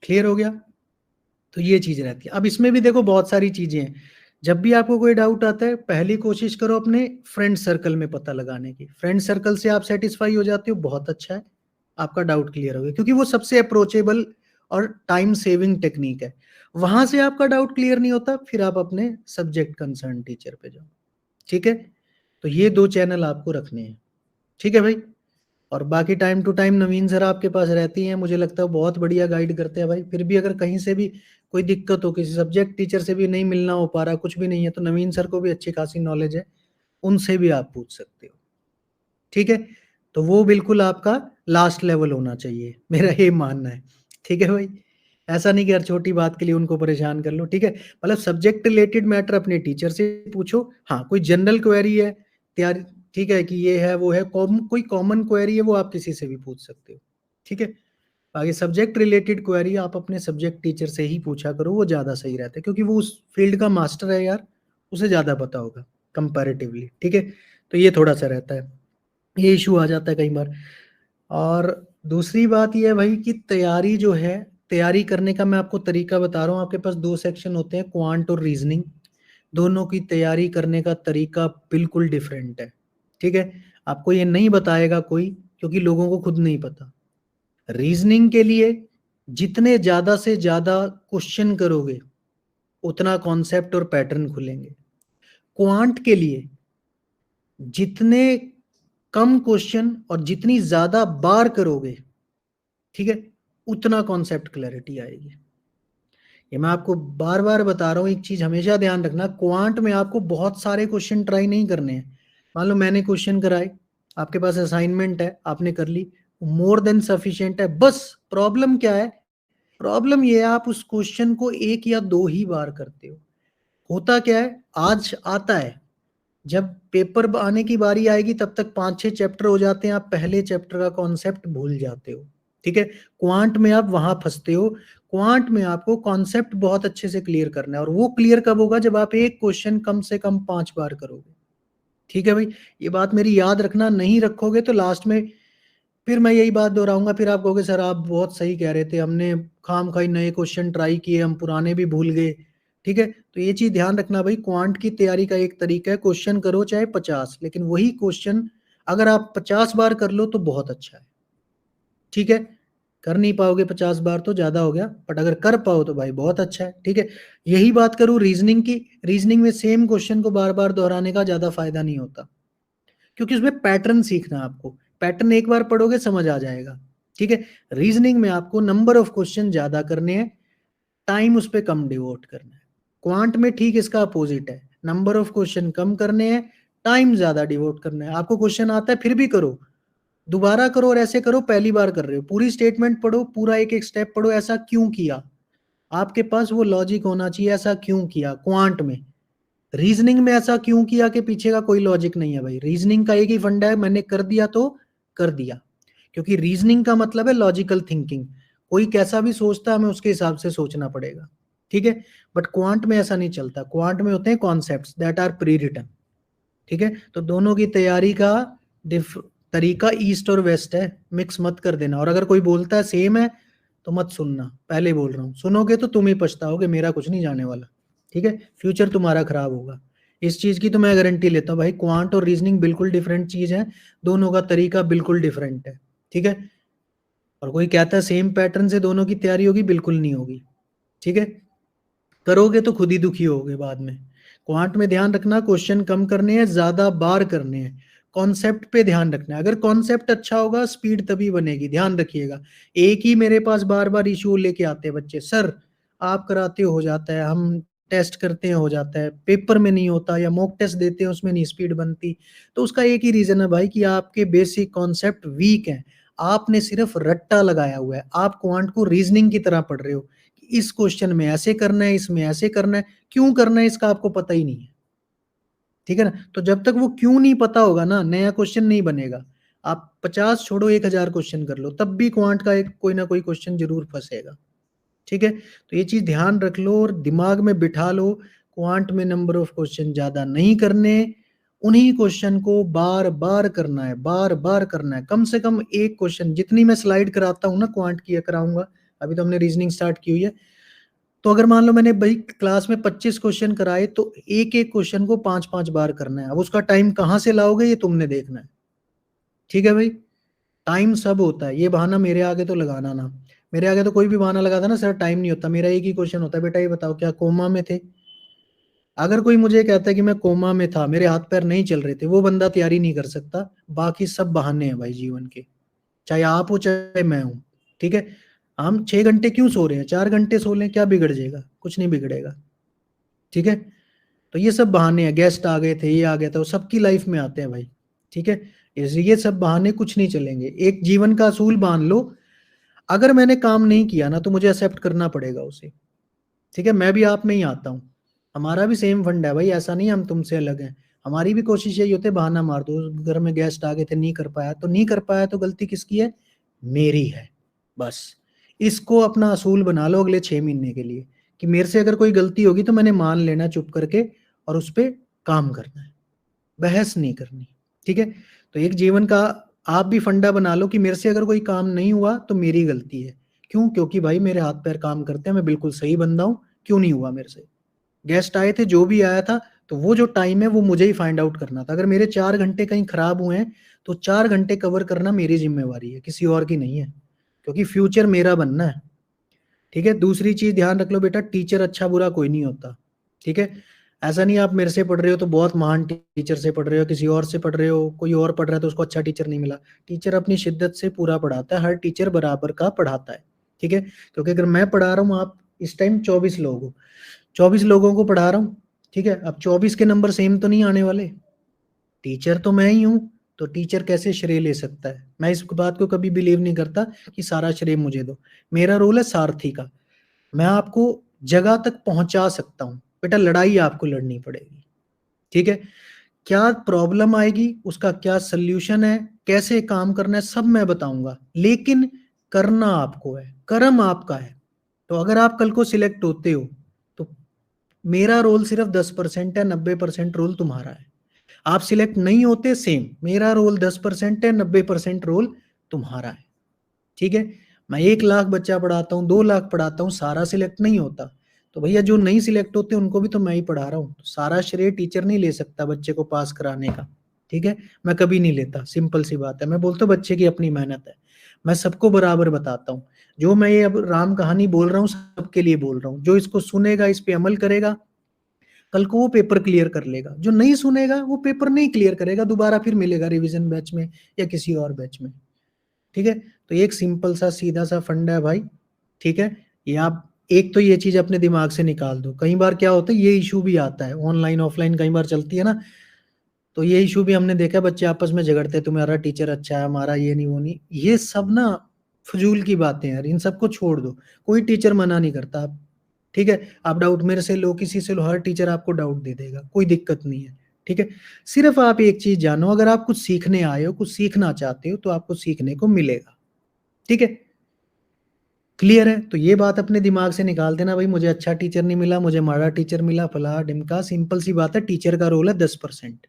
S1: क्लियर हो गया। तो ये चीज रहती है। अब इसमें भी देखो बहुत सारी चीजें हैं, जब भी आपको कोई डाउट आता है पहली कोशिश करो अपने फ्रेंड सर्कल में पता लगाने की। फ्रेंड सर्कल से आप सेटिस्फाई हो जाते हो, बहुत अच्छा है, आपका डाउट क्लियर हो गया, क्योंकि वो सबसे अप्रोचेबल और टाइम सेविंग टेक्निक है। वहां से आपका डाउट क्लियर नहीं होता, फिर आप अपने सब्जेक्ट कंसर्न टीचर पे जाओ, ठीक है। तो ये 2 चैनल आपको रखने हैं, ठीक है भाई। और बाकी time to time Naveen sir आपके पास रहती हैं, मुझे लगता है बहुत बढ़िया गाइड करते हैं भाई। फिर भी अगर कहीं से भी कोई दिक्कत हो, किसी सब्जेक्ट टीचर से भी नहीं मिलना हो पा रहा, कुछ भी नहीं है, तो नवीन सर को भी अच्छी खासी नॉलेज है, उनसे भी आप पूछ सकते हो, ठीक है। तो वो बिल्कुल आपका लास्ट लेवल होना चाहिए, मेरा ये मानना है, ठीक है भाई। ऐसा नहीं कि हर छोटी बात के लिए उनको परेशान कर लो, ठीक है। मतलब सब्जेक्ट रिलेटेड मैटर अपने टीचर से पूछो, हाँ कोई जनरल क्वेरी है तैयारी, ठीक है, कि ये है वो है, कोई कॉमन क्वेरी है वो आप किसी से भी पूछ सकते हो, ठीक है। आगे सब्जेक्ट रिलेटेड क्वेरी आप अपने सब्जेक्ट टीचर से ही पूछा करो, वो ज़्यादा सही रहता है, क्योंकि वो उस फील्ड का मास्टर है यार, उसे ज़्यादा पता होगा कंपैरेटिवली, ठीक है। तो ये थोड़ा सा रहता है, ये इशू आ जाता है कई बार। और दूसरी बात ये है भाई कि तैयारी जो है, तैयारी करने का मैं आपको तरीका बता रहा हूँ। आपके पास 2 सेक्शन होते हैं, क्वांट और रीजनिंग, दोनों की तैयारी करने का तरीका बिल्कुल डिफरेंट है, ठीक है। आपको ये नहीं बताएगा कोई, क्योंकि लोगों को खुद नहीं पता। रीजनिंग के लिए जितने ज्यादा से ज्यादा क्वेश्चन करोगे उतना कॉन्सेप्ट और पैटर्न खुलेंगे। क्वांट के लिए जितने कम क्वेश्चन और जितनी ज्यादा बार करोगे, ठीक है, उतना कॉन्सेप्ट क्लैरिटी आएगी। ये मैं आपको बार बार बता रहा हूँ, एक चीज हमेशा ध्यान रखना, क्वांट में आपको बहुत सारे क्वेश्चन ट्राई नहीं करने हैं। मान लो मैंने क्वेश्चन कराए, आपके पास असाइनमेंट है, आपने कर ली, मोर देन सफिशिएंट है। बस प्रॉब्लम क्या है, प्रॉब्लम ये है आप उस क्वेश्चन को 1 या 2 ही बार करते हो। होता क्या है, आज आता है, जब पेपर आने की बारी आएगी तब तक 5-6 चैप्टर हो जाते हैं, आप पहले चैप्टर का कॉन्सेप्ट भूल जाते हो, ठीक है। क्वांट में आप वहां फंसते हो। क्वांट में आपको कॉन्सेप्ट बहुत अच्छे से क्लियर करना है, और वो क्लियर कब होगा, जब आप एक क्वेश्चन कम से कम 5 बार करोगे, ठीक है भाई। ये बात मेरी याद रखना, नहीं रखोगे तो लास्ट में फिर मैं यही बात दोहराऊंगा, फिर आप कहोगे सर आप बहुत सही कह रहे थे, हमने खामखाई नए क्वेश्चन ट्राई किए, हम पुराने भी भूल गए। ठीक है, तो ये चीज ध्यान रखना भाई, क्वांट की तैयारी का एक तरीका है, क्वेश्चन करो चाहे 50, लेकिन वही क्वेश्चन अगर आप 50 बार कर लो तो बहुत अच्छा है। ठीक है, कर नहीं पाओगे 50 बार तो ज्यादा हो गया, बट अगर कर पाओ तो भाई बहुत अच्छा है। ठीक है, यही बात करूं रीजनिंग की, रीजनिंग में सेम क्वेश्चन को बार बार दोहराने का ज्यादा फायदा नहीं होता, क्योंकि उसमें पैटर्न सीखना है आपको, पैटर्न एक बार पढ़ोगे समझ आ जाएगा। ठीक है, रीजनिंग में आपको नंबर ऑफ क्वेश्चन ज्यादा करने हैं, टाइम उस पर कम डिवोट करना है। क्वांट में ठीक इसका अपोजिट है, नंबर ऑफ क्वेश्चन कम करने हैं, टाइम ज्यादा डिवोट करना है। आपको क्वेश्चन आता है फिर भी करो, दोबारा करो, और ऐसे करो पहली बार कर रहे हो, पूरी स्टेटमेंट पढ़ो, पूरा एक एक स्टेप पढ़ो, ऐसा क्यों किया, आपके पास वो लॉजिक होना चाहिए, ऐसा क्यों किया क्वांट में। रीजनिंग में ऐसा क्यों किया के पीछे का कोई लॉजिक नहीं है भाई, रीजनिंग का एक ही फंडा है, मैंने कर दिया तो कर दिया, क्योंकि रीजनिंग का मतलब है लॉजिकल थिंकिंग, कोई कैसा भी सोचता है हमें उसके हिसाब से सोचना पड़ेगा। ठीक है, बट क्वांट में ऐसा नहीं चलता, क्वांट में होते हैं concepts that are prewritten. ठीक है, तो दोनों की तैयारी का तरीका ईस्ट और वेस्ट है, मिक्स मत कर देना। और अगर कोई बोलता है सेम है तो मत सुनना, पहले बोल रहा हूँ, सुनोगे तो तुम ही पछताओगे, मेरा कुछ नहीं जाने वाला। ठीक है, फ्यूचर तुम्हारा खराब होगा, इस चीज की तो मैं गारंटी लेता हूँ भाई। क्वांट और रीजनिंग बिल्कुल डिफरेंट चीज है, दोनों का तरीका बिल्कुल डिफरेंट है। ठीक है, और कोई कहता है सेम पैटर्न से दोनों की तैयारी होगी, बिल्कुल नहीं होगी। ठीक है, करोगे तो खुद ही दुखी होगे बाद में। क्वांट में ध्यान रखना, क्वेश्चन कम करने हैं, ज्यादा बार करने हैं, कॉन्सेप्ट पे ध्यान रखना है। अगर कॉन्सेप्ट अच्छा होगा स्पीड तभी बनेगी, ध्यान रखिएगा। एक ही मेरे पास बार बार इशू लेके आते हैं बच्चे, सर आप कराते हो जाता है, हम टेस्ट करते हैं हो जाता है, पेपर में नहीं होता, या मॉक टेस्ट देते हैं उसमें नहीं स्पीड बनती। तो उसका एक ही रीजन है भाई कि आपके बेसिक कॉन्सेप्ट वीक हैं, आपने सिर्फ रट्टा लगाया हुआ है, आप क्वांट को रीजनिंग की तरह पढ़ रहे हो, इस क्वेश्चन में ऐसे करना है, इसमें ऐसे करना है, क्यों करना है इसका आपको पता ही नहीं है। ठीक है ना, तो जब तक वो क्यों नहीं पता होगा ना, नया क्वेश्चन नहीं बनेगा। आप 50 छोड़ो 1000 क्वेश्चन कर लो, तब भी क्वांट का एक कोई ना कोई क्वेश्चन जरूर फंसेगा। ठीक है, तो ये चीज ध्यान रख लो और दिमाग में बिठा लो, क्वांट में नंबर ऑफ क्वेश्चन ज्यादा नहीं करने, उन्हीं क्वेश्चन को बार बार करना है, बार बार करना है। कम से कम एक क्वेश्चन, जितनी मैं स्लाइड कराता हूँ ना क्वांट की कराऊंगा, अभी तो हमने रीजनिंग स्टार्ट की हुई है, तो अगर मान लो मैंने भाई क्लास में 25 क्वेश्चन कराए तो एक एक क्वेश्चन को 5-5 बार करना है। अब उसका टाइम कहाँ से लाओगे ये तुमने देखना है। ठीक है भाई, टाइम सब होता है, ये बहाना मेरे आगे तो लगाना ना, मेरे आगे तो कोई भी बहाना लगाता ना सर टाइम नहीं होता, मेरा एक ही क्वेश्चन होता है, बेटा ये बताओ क्या कोमा में थे। अगर कोई मुझे कहता है कि मैं कोमा में था, मेरे हाथ पैर नहीं चल रहे थे, वो बंदा तैयारी नहीं कर सकता। बाकी सब बहाने हैं भाई जीवन के, चाहे आप हो चाहे मैं हूं। ठीक है, हम 6 घंटे क्यों सो रहे हैं, 4 घंटे सो लें, क्या बिगड़ जाएगा, कुछ नहीं बिगड़ेगा। ठीक है, तो ये सब बहाने हैं, गेस्ट आ गए थे, ये आ गया था, वो सबकी लाइफ में आते हैं भाई। ठीक है, इसलिए ये सब बहाने कुछ नहीं चलेंगे। एक जीवन का असूल बांध लो, अगर मैंने काम नहीं किया ना तो मुझे एक्सेप्ट करना पड़ेगा उसे। ठीक है, मैं भी आप में ही आता हूँ, हमारा भी सेम फंड है भाई, ऐसा नहीं हम तुमसे अलग हैं। हमारी भी कोशिश यही होती है, बहाना मार दो, घर में गेस्ट आ गए थे नहीं कर पाया, तो नहीं कर पाया तो गलती किसकी है, मेरी है। बस इसको अपना असूल बना लो अगले 6 महीने के लिए, कि मेरे से अगर कोई गलती होगी तो मैंने मान लेना चुप करके, और उस पर काम करना है, बहस नहीं करनी। ठीक है, तो एक जीवन का आप भी फंडा बना लो कि मेरे से अगर कोई काम नहीं हुआ तो मेरी गलती है। क्यों, क्योंकि भाई मेरे हाथ पैर काम करते हैं, मैं बिल्कुल सही बंदा हूं, क्यों नहीं हुआ मेरे से। गेस्ट आए थे, जो भी आया था, तो वो जो टाइम है वो मुझे ही फाइंड आउट करना था। अगर मेरे 4 घंटे कहीं खराब हुए हैं तो 4 घंटे कवर करना मेरी जिम्मेवारी है, किसी और की नहीं है, क्योंकि फ्यूचर मेरा बनना है। ठीक है, दूसरी चीज ध्यान रख लो बेटा, टीचर अच्छा बुरा कोई नहीं होता। ठीक है, ऐसा नहीं आप मेरे से पढ़ रहे हो तो बहुत महान टीचर से पढ़ रहे हो, किसी और से पढ़ रहे हो, कोई और पढ़ रहा है तो उसको अच्छा टीचर नहीं मिला। टीचर अपनी शिद्दत से पूरा पढ़ाता है, हर टीचर बराबर का पढ़ाता है। ठीक है, क्योंकि अगर मैं पढ़ा रहा हूँ, आप इस टाइम 24 लोग हो, 24 लोगों को पढ़ा रहा हूँ। ठीक है, अब 24 के नंबर सेम तो नहीं आने वाले, टीचर तो मैं ही हूँ, तो टीचर कैसे श्रेय ले सकता है। मैं इस बात को कभी बिलीव नहीं करता कि सारा श्रेय मुझे दो, मेरा रोल है सारथी का, मैं आपको जगह तक पहुंचा सकता हूं। बेटा लड़ाई आपको लड़नी पड़ेगी। ठीक है, क्या प्रॉब्लम आएगी, उसका क्या सल्यूशन है, कैसे काम करना है, सब मैं बताऊंगा, लेकिन करना आपको है, कर्म आपका है। तो अगर आप कल को सिलेक्ट होते हो तो मेरा रोल सिर्फ 10% है, 90% रोल तुम्हारा है। आप सिलेक्ट नहीं होते, सेम, मेरा रोल 10% है, 90% रोल तुम्हारा है। ठीक है, मैं 1 लाख बच्चा पढ़ाता हूँ, 2 लाख पढ़ाता हूँ, सारा सिलेक्ट नहीं होता, तो भैया जो नहीं सिलेक्ट होते उनको भी तो मैं ही पढ़ा रहा हूँ, तो सारा श्रेय टीचर नहीं ले सकता बच्चे को पास कराने का। ठीक है, मैं कभी नहीं लेता, सिंपल सी बात है। मैं बोलता हूँ बच्चे की अपनी मेहनत है, मैं सबको बराबर बताता हूँ। जो मैं ये अब राम कहानी बोल रहा हूँ सबके लिए बोल रहा हूँ, जो इसको सुनेगा, इस पे अमल करेगा, कल को वो पेपर क्लियर कर लेगा। जो नहीं सुनेगा वो पेपर नहीं क्लियर करेगा, दोबारा फिर मिलेगा रिवीजन बैच में या किसी और बैच में। ठीक है, तो एक सिंपल सा सीधा सा फंडा है भाई। ठीक है, ये आप एक तो ये चीज अपने दिमाग से निकाल दो। कई बार क्या होता है, ये इशू भी आता है, ऑनलाइन ऑफलाइन कई बार चलती है ना, तो ये इशू भी हमने देखा, बच्चे आपस में झगड़ते हैं, तुम्हारा टीचर अच्छा है, हमारा ये नहीं वो नहीं। ये सब ना फजूल की बातें हैं यार, इन सबको छोड़ दो। कोई टीचर मना नहीं करता। ठीक है, आप डाउट मेरे से लो, किसी से लो, हर टीचर आपको डाउट दे देगा, कोई दिक्कत नहीं है। ठीक है, सिर्फ आप एक चीज जानो, अगर आप कुछ सीखने आए हो, कुछ सीखना चाहते हो, तो आपको सीखने को मिलेगा। ठीक है, क्लियर है? तो ये बात अपने दिमाग से निकाल देना भाई, मुझे अच्छा टीचर नहीं मिला, मुझे माड़ा टीचर मिला, फला डिमका। सिंपल सी बात है, टीचर का रोल है 10%।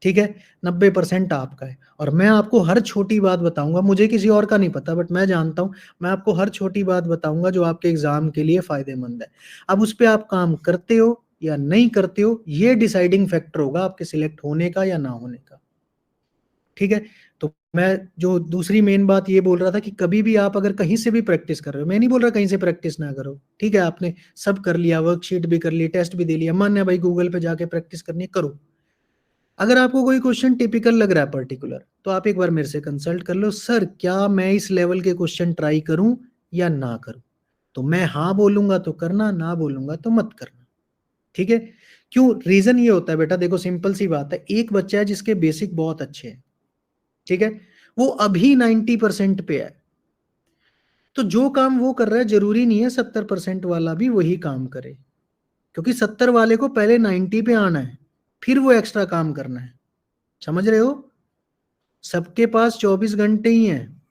S1: ठीक है, 90% आपका है। और मैं आपको हर छोटी बात बताऊंगा, मुझे किसी और का नहीं पता, बट मैं जानता हूं, मैं आपको हर छोटी बात बताऊंगा जो आपके एग्जाम के लिए फायदेमंद है। अब उस पर आप काम करते हो या नहीं करते हो, ये डिसाइडिंग फैक्टर होगा आपके सिलेक्ट होने का या ना होने का। ठीक है, तो मैं जो दूसरी मेन बात ये बोल रहा था कि कभी भी आप अगर कहीं से भी प्रैक्टिस कर रहे हो, मैं नहीं बोल रहा कहीं से प्रैक्टिस ना करो। ठीक है, आपने सब कर लिया, वर्कशीट भी कर ली, टेस्ट भी दे लिया, मान्य भाई गूगल पे जाके प्रैक्टिस करनी है, करो। अगर आपको कोई क्वेश्चन टिपिकल लग रहा है पर्टिकुलर, तो आप एक बार मेरे से कंसल्ट कर लो, सर क्या मैं इस लेवल के क्वेश्चन ट्राई करूं या ना करूं। तो मैं हाँ बोलूंगा तो करना, ना बोलूंगा तो मत करना। ठीक है, क्यों? रीजन ये होता है बेटा, देखो सिंपल सी बात है, एक बच्चा है जिसके बेसिक बहुत अच्छे हैं, ठीक है, वो अभी 90% पे है, तो जो काम वो कर रहा है जरूरी नहीं है 70% वाला भी वही काम करे, क्योंकि 70 वाले को पहले 90 पे आना है, फिर वो एक्स्ट्रा काम करना है। समझ रहे हो? सबके पास 24 घंटे ही हैं,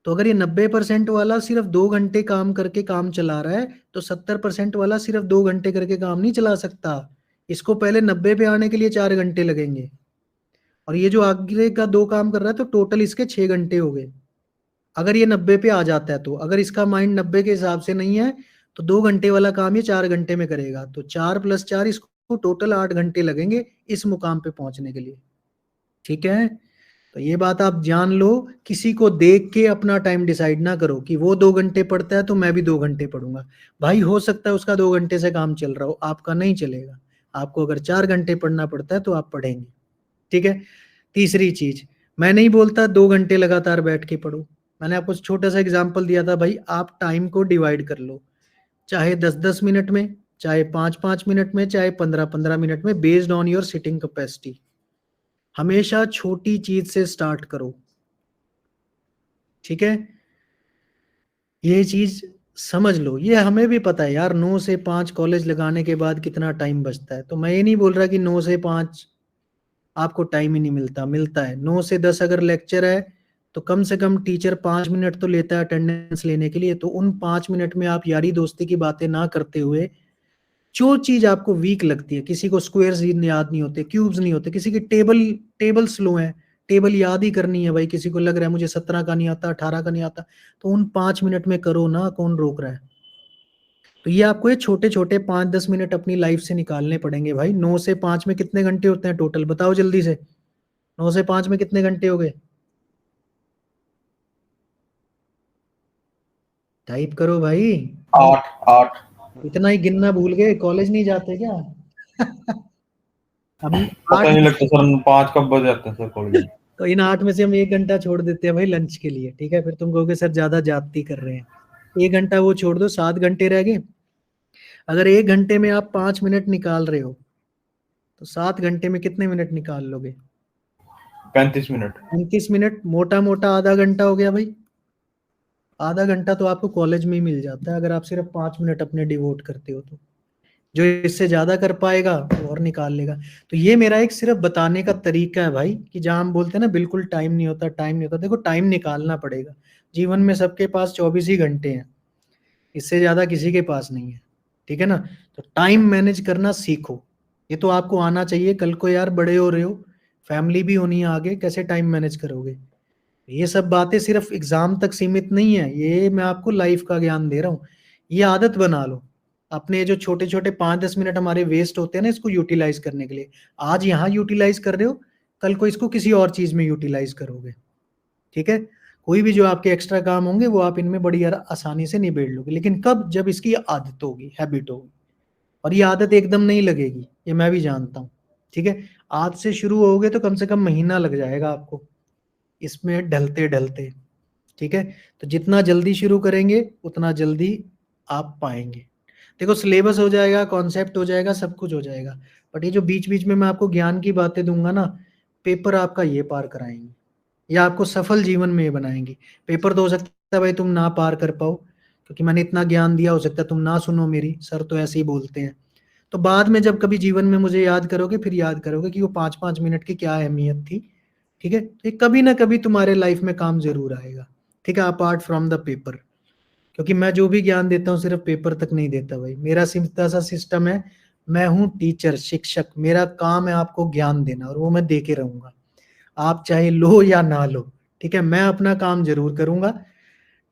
S1: तो अगर ये 90% वाला सिर्फ 2 घंटे काम करके काम चला रहा है, तो 70% वाला सिर्फ 2 घंटे करके काम नहीं चला सकता। इसको पहले 90 पे आने के लिए 4 घंटे लगेंगे, और ये जो आगे का 2 काम कर रहा है, तो टोटल इसके 6 घंटे हो गए। अगर ये 90 पे आ जाता है, तो अगर इसका माइंड 90 के हिसाब से नहीं है, तो 2 घंटे वाला काम ये 4 घंटे में करेगा, तो 4 + 4 इसको टोटल 8 घंटे लगेंगे इस मुकाम पे पहुंचने के लिए। ठीक है, तो ये बात आप जान लो, किसी को देख के अपना टाइम डिसाइड ना करो कि वो 2 घंटे पढ़ता है तो मैं भी 2 घंटे पढ़ूंगा। भाई हो सकता है उसका 2 घंटे से काम चल रहा हो, आपका नहीं चलेगा। आपको अगर 4 घंटे पढ़ना पड़ता है तो आप पढ़ेंगे। ठीक है, तीसरी चीज, मैं नहीं बोलता 2 घंटे लगातार बैठ के पढ़ो, मैंने आपको छोटा सा एग्जाम्पल दिया था, भाई आप टाइम को डिवाइड कर लो, चाहे 10-10 मिनट में, चाहे 5-5 मिनट में, चाहे 15-15 मिनट में, based on your sitting capacity. हमेशा छोटी चीज से स्टार्ट करो। ठीक है, ये चीज समझ लो, ये हमें भी पता है यार, 9 से 5 कॉलेज लगाने के बाद कितना टाइम बचता है। तो मैं ये नहीं बोल रहा कि 9 से 5 आपको टाइम ही नहीं मिलता, मिलता है। 9 से 10 अगर लेक्चर है, तो कम से कम टीचर 5 मिनट तो लेता है अटेंडेंस लेने के लिए, तो उन 5 मिनट में आप यारी दोस्ती की बातें ना करते हुए, जो चीज आपको वीक लगती है, किसी को स्क्वायर्स याद नहीं होते, क्यूब्स नहीं होते, किसी की टेबल स्लो है, टेबल याद ही करनी है भाई, किसी को लग रहा है मुझे 17 का नहीं आता, 18 का नहीं आता, तो उन 5 मिनट में करो ना, कौन रोक रहा है। तो ये आपको ये छोटे छोटे 5-10 मिनट अपनी लाइफ से निकालने पड़ेंगे भाई। 9 से 5 में कितने घंटे होते हैं टोटल, बताओ जल्दी से। 9 से 5 में कितने घंटे हो गए? टाइप करो भाई।
S2: 8
S1: इतना ही गिनना भूल गए, कॉलेज नहीं जाते क्या? हम
S2: पता
S1: 8,
S2: नहीं लगता सर 5 कब बज जाते हैं सर कॉलेज में।
S1: तो इन 8 में से हम 1 घंटा छोड़ देते हैं भाई लंच के लिए। ठीक है, फिर तुम कहोगे सर ज्यादा जाती कर रहे हैं, 1 घंटा वो छोड़ दो, 7 घंटे रह गए। अगर 1 घंटे में आप 5 मिनट निकाल रहे हो, तो 7 घंटे में कितने मिनट निकाल लोगे?
S2: 35 मिनट।
S1: 35 मिनट, मोटा मोटा आधा घंटा हो गया भाई। आधा घंटा तो आपको कॉलेज में ही मिल जाता है, अगर आप सिर्फ 5 मिनट अपने डिवोट करते हो तो। जो इससे ज्यादा कर पाएगा वो और निकाल लेगा। तो ये मेरा एक सिर्फ बताने का तरीका है भाई, कि जहां हम बोलते हैं ना बिल्कुल टाइम नहीं होता, टाइम नहीं होता, देखो टाइम निकालना पड़ेगा। जीवन में सबके पास 24 ही घंटे हैं, इससे ज्यादा किसी के पास नहीं है। ठीक है ना, तो टाइम मैनेज करना सीखो, ये तो आपको आना चाहिए। कल को यार बड़े हो रहे हो, फैमिली भी होनी है आगे, कैसे टाइम मैनेज करोगे? ये सब बातें सिर्फ एग्जाम तक सीमित नहीं है, ये मैं आपको लाइफ का ज्ञान दे रहा हूँ। ये आदत बना लो अपने, जो छोटे छोटे 5-10 मिनट हमारे वेस्ट होते हैं ना, इसको यूटिलाइज करने के लिए। आज यहाँ यूटिलाइज कर रहे हो, कल को इसको किसी और चीज में यूटिलाइज करोगे, ठीक है। कोई भी जो आपके एक्स्ट्रा काम होंगे वो आप इनमें बड़ी आसानी से निबेड़ लोगे, लेकिन कब, जब इसकी आदत होगी, हैबिट होगी। और ये आदत एकदम नहीं लगेगी, ये मैं भी जानता हूँ, ठीक है। आज से शुरू होगे तो कम से कम महीना लग जाएगा आपको इसमें ढलते ढलते, ठीक है। तो जितना जल्दी शुरू करेंगे उतना जल्दी आप पाएंगे। देखो सिलेबस हो जाएगा, कॉन्सेप्ट हो जाएगा, सब कुछ हो जाएगा, बट ये जो बीच बीच में मैं आपको ज्ञान की बातें दूंगा ना, पेपर आपका ये पार कराएंगे या आपको सफल जीवन में ये बनाएंगे। पेपर तो हो सकता है भाई तुम ना पार कर पाओ, क्योंकि मैंने इतना ज्ञान दिया, हो सकता है तुम ना सुनो मेरी, सर तो ऐसे ही बोलते हैं। तो बाद में जब कभी जीवन में मुझे याद करोगे, फिर याद करोगे कि वो 5-5 मिनट की क्या अहमियत थी, ठीक है। तो ये कभी ना कभी तुम्हारे लाइफ में काम जरूर आएगा, ठीक है, अपार्ट फ्रॉम द पेपर। क्योंकि मैं जो भी ज्ञान देता हूँ सिर्फ पेपर तक नहीं देता भाई, मेरा सीधा सा सिस्टम है, मैं हूँ टीचर, शिक्षक, मेरा काम है आपको ज्ञान देना, और वो मैं दे के रहूंगा, आप चाहे लो या ना लो, ठीक है। मैं अपना काम जरूर करूंगा,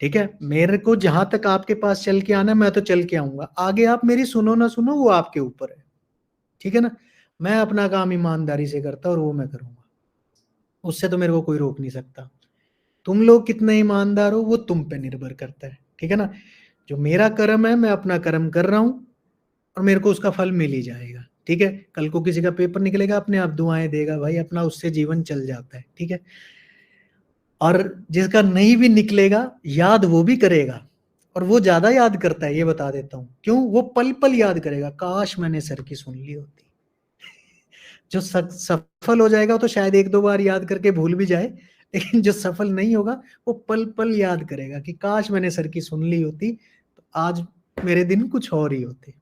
S1: ठीक है। मेरे को जहां तक आपके पास चल के आना मैं तो चल के आऊंगा, आगे आप मेरी सुनो ना सुनो वो आपके ऊपर है, ठीक है ना। मैं अपना काम ईमानदारी से करता और वो मैं करूंगा, उससे तो मेरे को कोई रोक नहीं सकता। तुम लोग कितने ईमानदार हो वो तुम पे निर्भर करता है, ठीक है ना। जो मेरा कर्म है मैं अपना कर्म कर रहा हूँ और मेरे को उसका फल मिल ही जाएगा, ठीक है। कल को किसी का पेपर निकलेगा, अपने आप दुआएं देगा भाई, अपना उससे जीवन चल जाता है, ठीक है। और जिसका नहीं भी निकलेगा याद वो भी करेगा, और वो ज्यादा याद करता है, ये बता देता हूँ क्यों। वो पल पल याद करेगा, काश मैंने सर की सुन ली होती। जो सफल हो जाएगा तो शायद 1-2 बार याद करके भूल भी जाए, लेकिन जो सफल नहीं होगा वो पल पल याद करेगा कि काश मैंने सर की सुन ली होती, तो आज मेरे दिन कुछ और ही होते,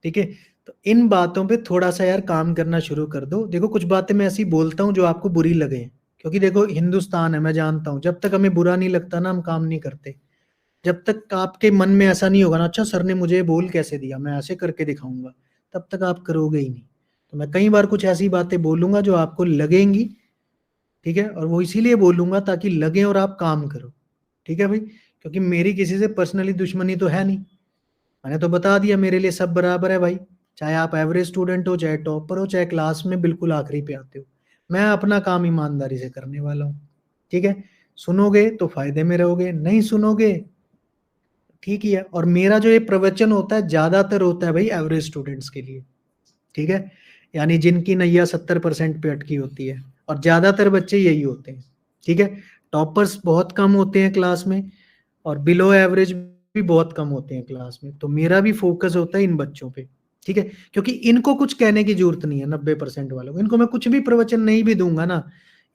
S1: ठीक है। तो इन बातों पे थोड़ा सा यार काम करना शुरू कर दो। देखो कुछ बातें मैं ऐसी बोलता हूँ जो आपको बुरी लगे, क्योंकि देखो हिंदुस्तान है, मैं जानता हूँ, जब तक हमें बुरा नहीं लगता ना हम काम नहीं करते। जब तक आपके मन में ऐसा नहीं होगा ना, अच्छा सर ने मुझे बोल कैसे दिया, मैं ऐसे करके दिखाऊंगा, तब तक आप करोगे ही नहीं। तो मैं कई बार कुछ ऐसी बातें बोलूंगा जो आपको लगेंगी, ठीक है, और वो इसीलिए बोलूंगा ताकि लगे और आप काम करो, ठीक है भाई। क्योंकि मेरी किसी से पर्सनली दुश्मनी तो है नहीं, मैंने तो बता दिया मेरे लिए सब बराबर है भाई, चाहे आप एवरेज स्टूडेंट हो, चाहे टॉपर हो, चाहे क्लास में बिल्कुल आखिरी पे आते हो, मैं अपना काम ईमानदारी से करने वाला हूँ, ठीक है। सुनोगे तो फायदे में रहोगे, नहीं सुनोगे ठीक ही है। और मेरा जो ये प्रवचन होता है ज्यादातर होता है भाई एवरेज स्टूडेंट्स के लिए, ठीक है, यानी जिनकी नैया 70% पे अटकी होती है, और ज्यादातर बच्चे यही होते हैं, ठीक है। टॉपर्स बहुत कम होते हैं क्लास में, और बिलो एवरेज भी बहुत कम होते हैं क्लास में। तो मेरा भी फोकस होता है इन बच्चों पे, ठीक है, क्योंकि इनको कुछ कहने की जरूरत नहीं है। 90% वालों को, इनको मैं कुछ भी प्रवचन नहीं भी दूंगा ना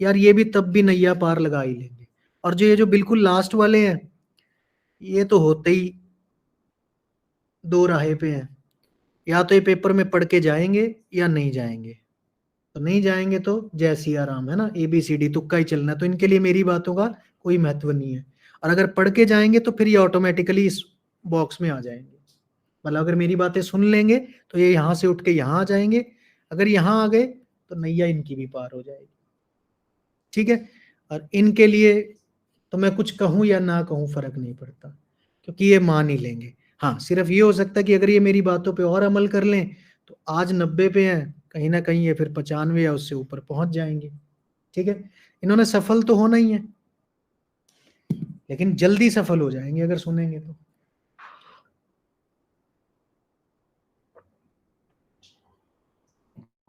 S1: यार, ये भी तब भी नैया पार लगा ही लेंगे। और जो ये जो बिल्कुल लास्ट वाले हैं, ये तो होते ही दो राहे पे हैं, या तो ये पेपर में पढ़ के जाएंगे या नहीं जाएंगे। तो नहीं जाएंगे तो जय सिया राम, है ना, ABCD तुक्का ही चलना, तो इनके लिए मेरी बातों का कोई महत्व नहीं है। और अगर पढ़ के जाएंगे तो फिर ये ऑटोमेटिकली इस बॉक्स में आ जाएंगे, मतलब अगर मेरी बातें सुन लेंगे तो ये यहाँ से उठ के यहाँ आ जाएंगे, अगर यहाँ आ गए तो नैया इनकी भी पार हो जाएगी, ठीक है। और इनके लिए तो मैं कुछ कहूँ या ना कहूँ फर्क नहीं पड़ता, क्योंकि ये मान ही लेंगे। हाँ सिर्फ ये हो सकता है कि अगर ये मेरी बातों पे और अमल कर लें तो आज 90 पे हैं, कहीं ना कहीं ये फिर 95 या उससे ऊपर पहुंच जाएंगे, ठीक है। इन्होंने सफल तो होना ही है, लेकिन जल्दी सफल हो जाएंगे अगर सुनेंगे तो।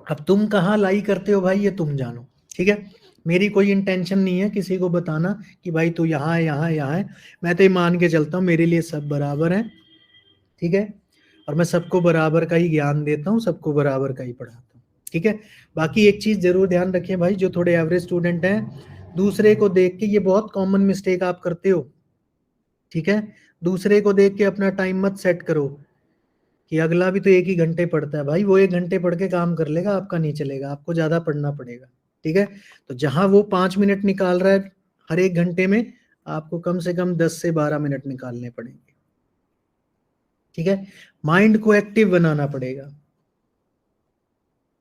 S1: अब तुम कहाँ लाई करते हो भाई ये तुम जानो, ठीक है। मेरी कोई इंटेंशन नहीं है किसी को बताना कि भाई तू यहाँ है, यहाँ है, यहाँ है। मैं तो ये मान के चलता हूँ मेरे लिए सब बराबर है, ठीक है। और मैं सबको बराबर का ही ज्ञान देता हूँ, सबको बराबर का ही पढ़ाता हूँ, ठीक है। बाकी एक चीज जरूर ध्यान रखें भाई, जो थोड़े एवरेज स्टूडेंट हैं, दूसरे को देख के, ये बहुत कॉमन मिस्टेक आप करते हो, ठीक है। दूसरे को देख के अपना टाइम मत सेट करो कि अगला भी तो 1 ही घंटे पढ़ता है, भाई वो 1 घंटे पढ़ के काम कर लेगा, आपका नहीं चलेगा, आपको ज्यादा पढ़ना पड़ेगा, ठीक है। तो जहां वो 5 मिनट निकाल रहा है हर 1 घंटे में, आपको कम से कम 10 से 12 मिनट निकालने पड़ेंगे, ठीक है। माइंड को एक्टिव बनाना पड़ेगा,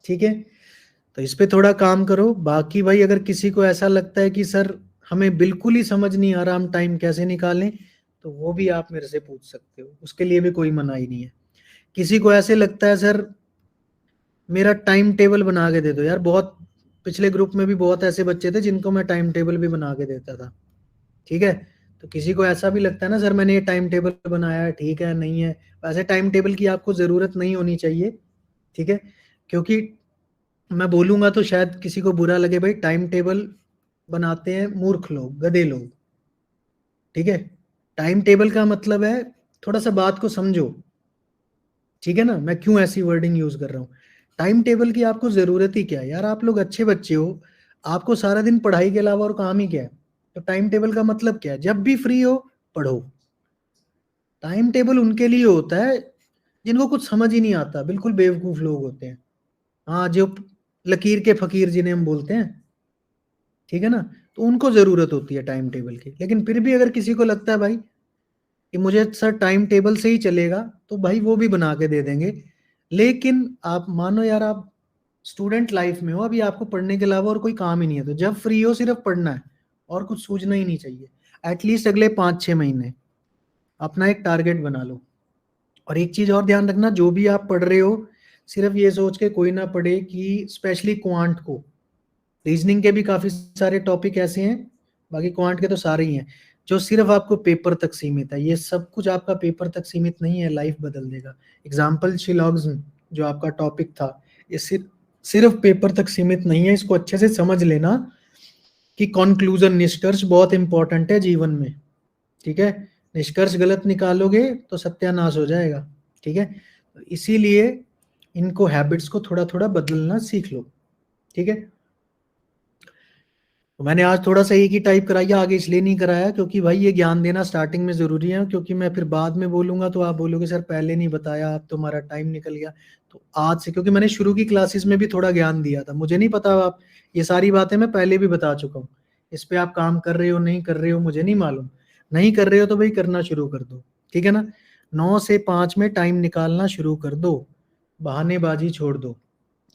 S1: ठीक है। तो इस पे थोड़ा काम करो। बाकी भाई अगर किसी को ऐसा लगता है कि सर हमें बिल्कुल ही समझ नहीं आ रहा हम टाइम कैसे निकालें, तो वो भी आप मेरे से पूछ सकते हो, उसके लिए भी कोई मनाही नहीं है। किसी को ऐसे लगता है सर मेरा टाइम टेबल बना के दे दो, यार बहुत पिछले ग्रुप में भी बहुत ऐसे बच्चे थे जिनको मैं टाइम टेबल भी बना के देता था, ठीक है। तो किसी को ऐसा भी लगता है ना सर मैंने ये टाइम टेबल बनाया है, ठीक है, नहीं है, वैसे टाइम टेबल की आपको ज़रूरत नहीं होनी चाहिए, ठीक है। क्योंकि मैं बोलूँगा तो शायद किसी को बुरा लगे, भाई टाइम टेबल बनाते हैं मूर्ख लोग, गधे लोग, ठीक है। टाइम टेबल का मतलब है, थोड़ा सा बात को समझो, ठीक है ना, मैं क्यों ऐसी वर्डिंग यूज कर रहा हूँ। टाइम टेबल की आपको जरूरत ही क्या है यार, आप लोग अच्छे बच्चे हो, आपको सारा दिन पढ़ाई के अलावा और काम ही क्या है, तो टाइम टेबल का मतलब क्या है, जब भी फ्री हो पढ़ो। टाइम टेबल उनके लिए होता है जिनको कुछ समझ ही नहीं आता, बिल्कुल बेवकूफ लोग होते हैं, हाँ, जो लकीर के फकीर जिन्हें हम बोलते हैं, ठीक है ना, तो उनको जरूरत होती है टाइम टेबल की। लेकिन फिर भी अगर किसी को लगता है भाई कि मुझे सर टाइम टेबल से ही चलेगा, तो भाई वो भी बना के दे देंगे। लेकिन आप मानो यार आप स्टूडेंट लाइफ में हो, अभी आपको पढ़ने के अलावा और कोई काम ही नहीं है, तो जब फ्री हो सिर्फ पढ़ना है और कुछ सूझना ही नहीं चाहिए। एटलीस्ट अगले 5-6 महीने अपना एक टारगेट बना लो। और एक चीज और ध्यान रखना, जो भी आप पढ़ रहे हो सिर्फ ये सोच के कोई ना पढ़े कि स्पेशली क्वांट को, रीजनिंग के भी काफी सारे टॉपिक ऐसे हैं, बाकी क्वांट के तो सारे ही हैं, जो सिर्फ आपको पेपर तक सीमित है। ये सब कुछ आपका पेपर तक सीमित नहीं है, लाइफ बदल देगा। एग्जाम्पल शिलॉग्ज्म जो आपका टॉपिक था, ये सिर्फ पेपर तक सीमित नहीं है, इसको अच्छे से समझ लेना कि कंक्लूजन, निष्कर्ष बहुत इंपॉर्टेंट है जीवन में, ठीक है। निष्कर्ष गलत निकालोगे तो सत्यानाश हो जाएगा, ठीक है। तो इसीलिए इनको हैबिट्स को थोड़ा थोड़ा बदलना सीख लो, ठीक है। तो मैंने आज थोड़ा सा एक ही टाइप कराया, आगे इसलिए नहीं कराया क्योंकि भाई ये ज्ञान देना स्टार्टिंग में जरूरी है, क्योंकि मैं फिर बाद में बोलूंगा तो आप बोलोगे सर पहले नहीं बताया, अब तुम्हारा टाइम निकल गया। तो आज से, क्योंकि मैंने शुरू की क्लासेस में भी थोड़ा ज्ञान दिया था, मुझे नहीं पता, आप ये सारी बातें मैं पहले भी बता चुका हूँ, इस पे आप काम कर रहे हो नहीं कर रहे हो मुझे नहीं मालूम, नहीं कर रहे हो तो भाई करना शुरू कर दो, ठीक है ना। 9 से 5 में टाइम निकालना शुरू कर दो, बहानेबाजी छोड़ दो,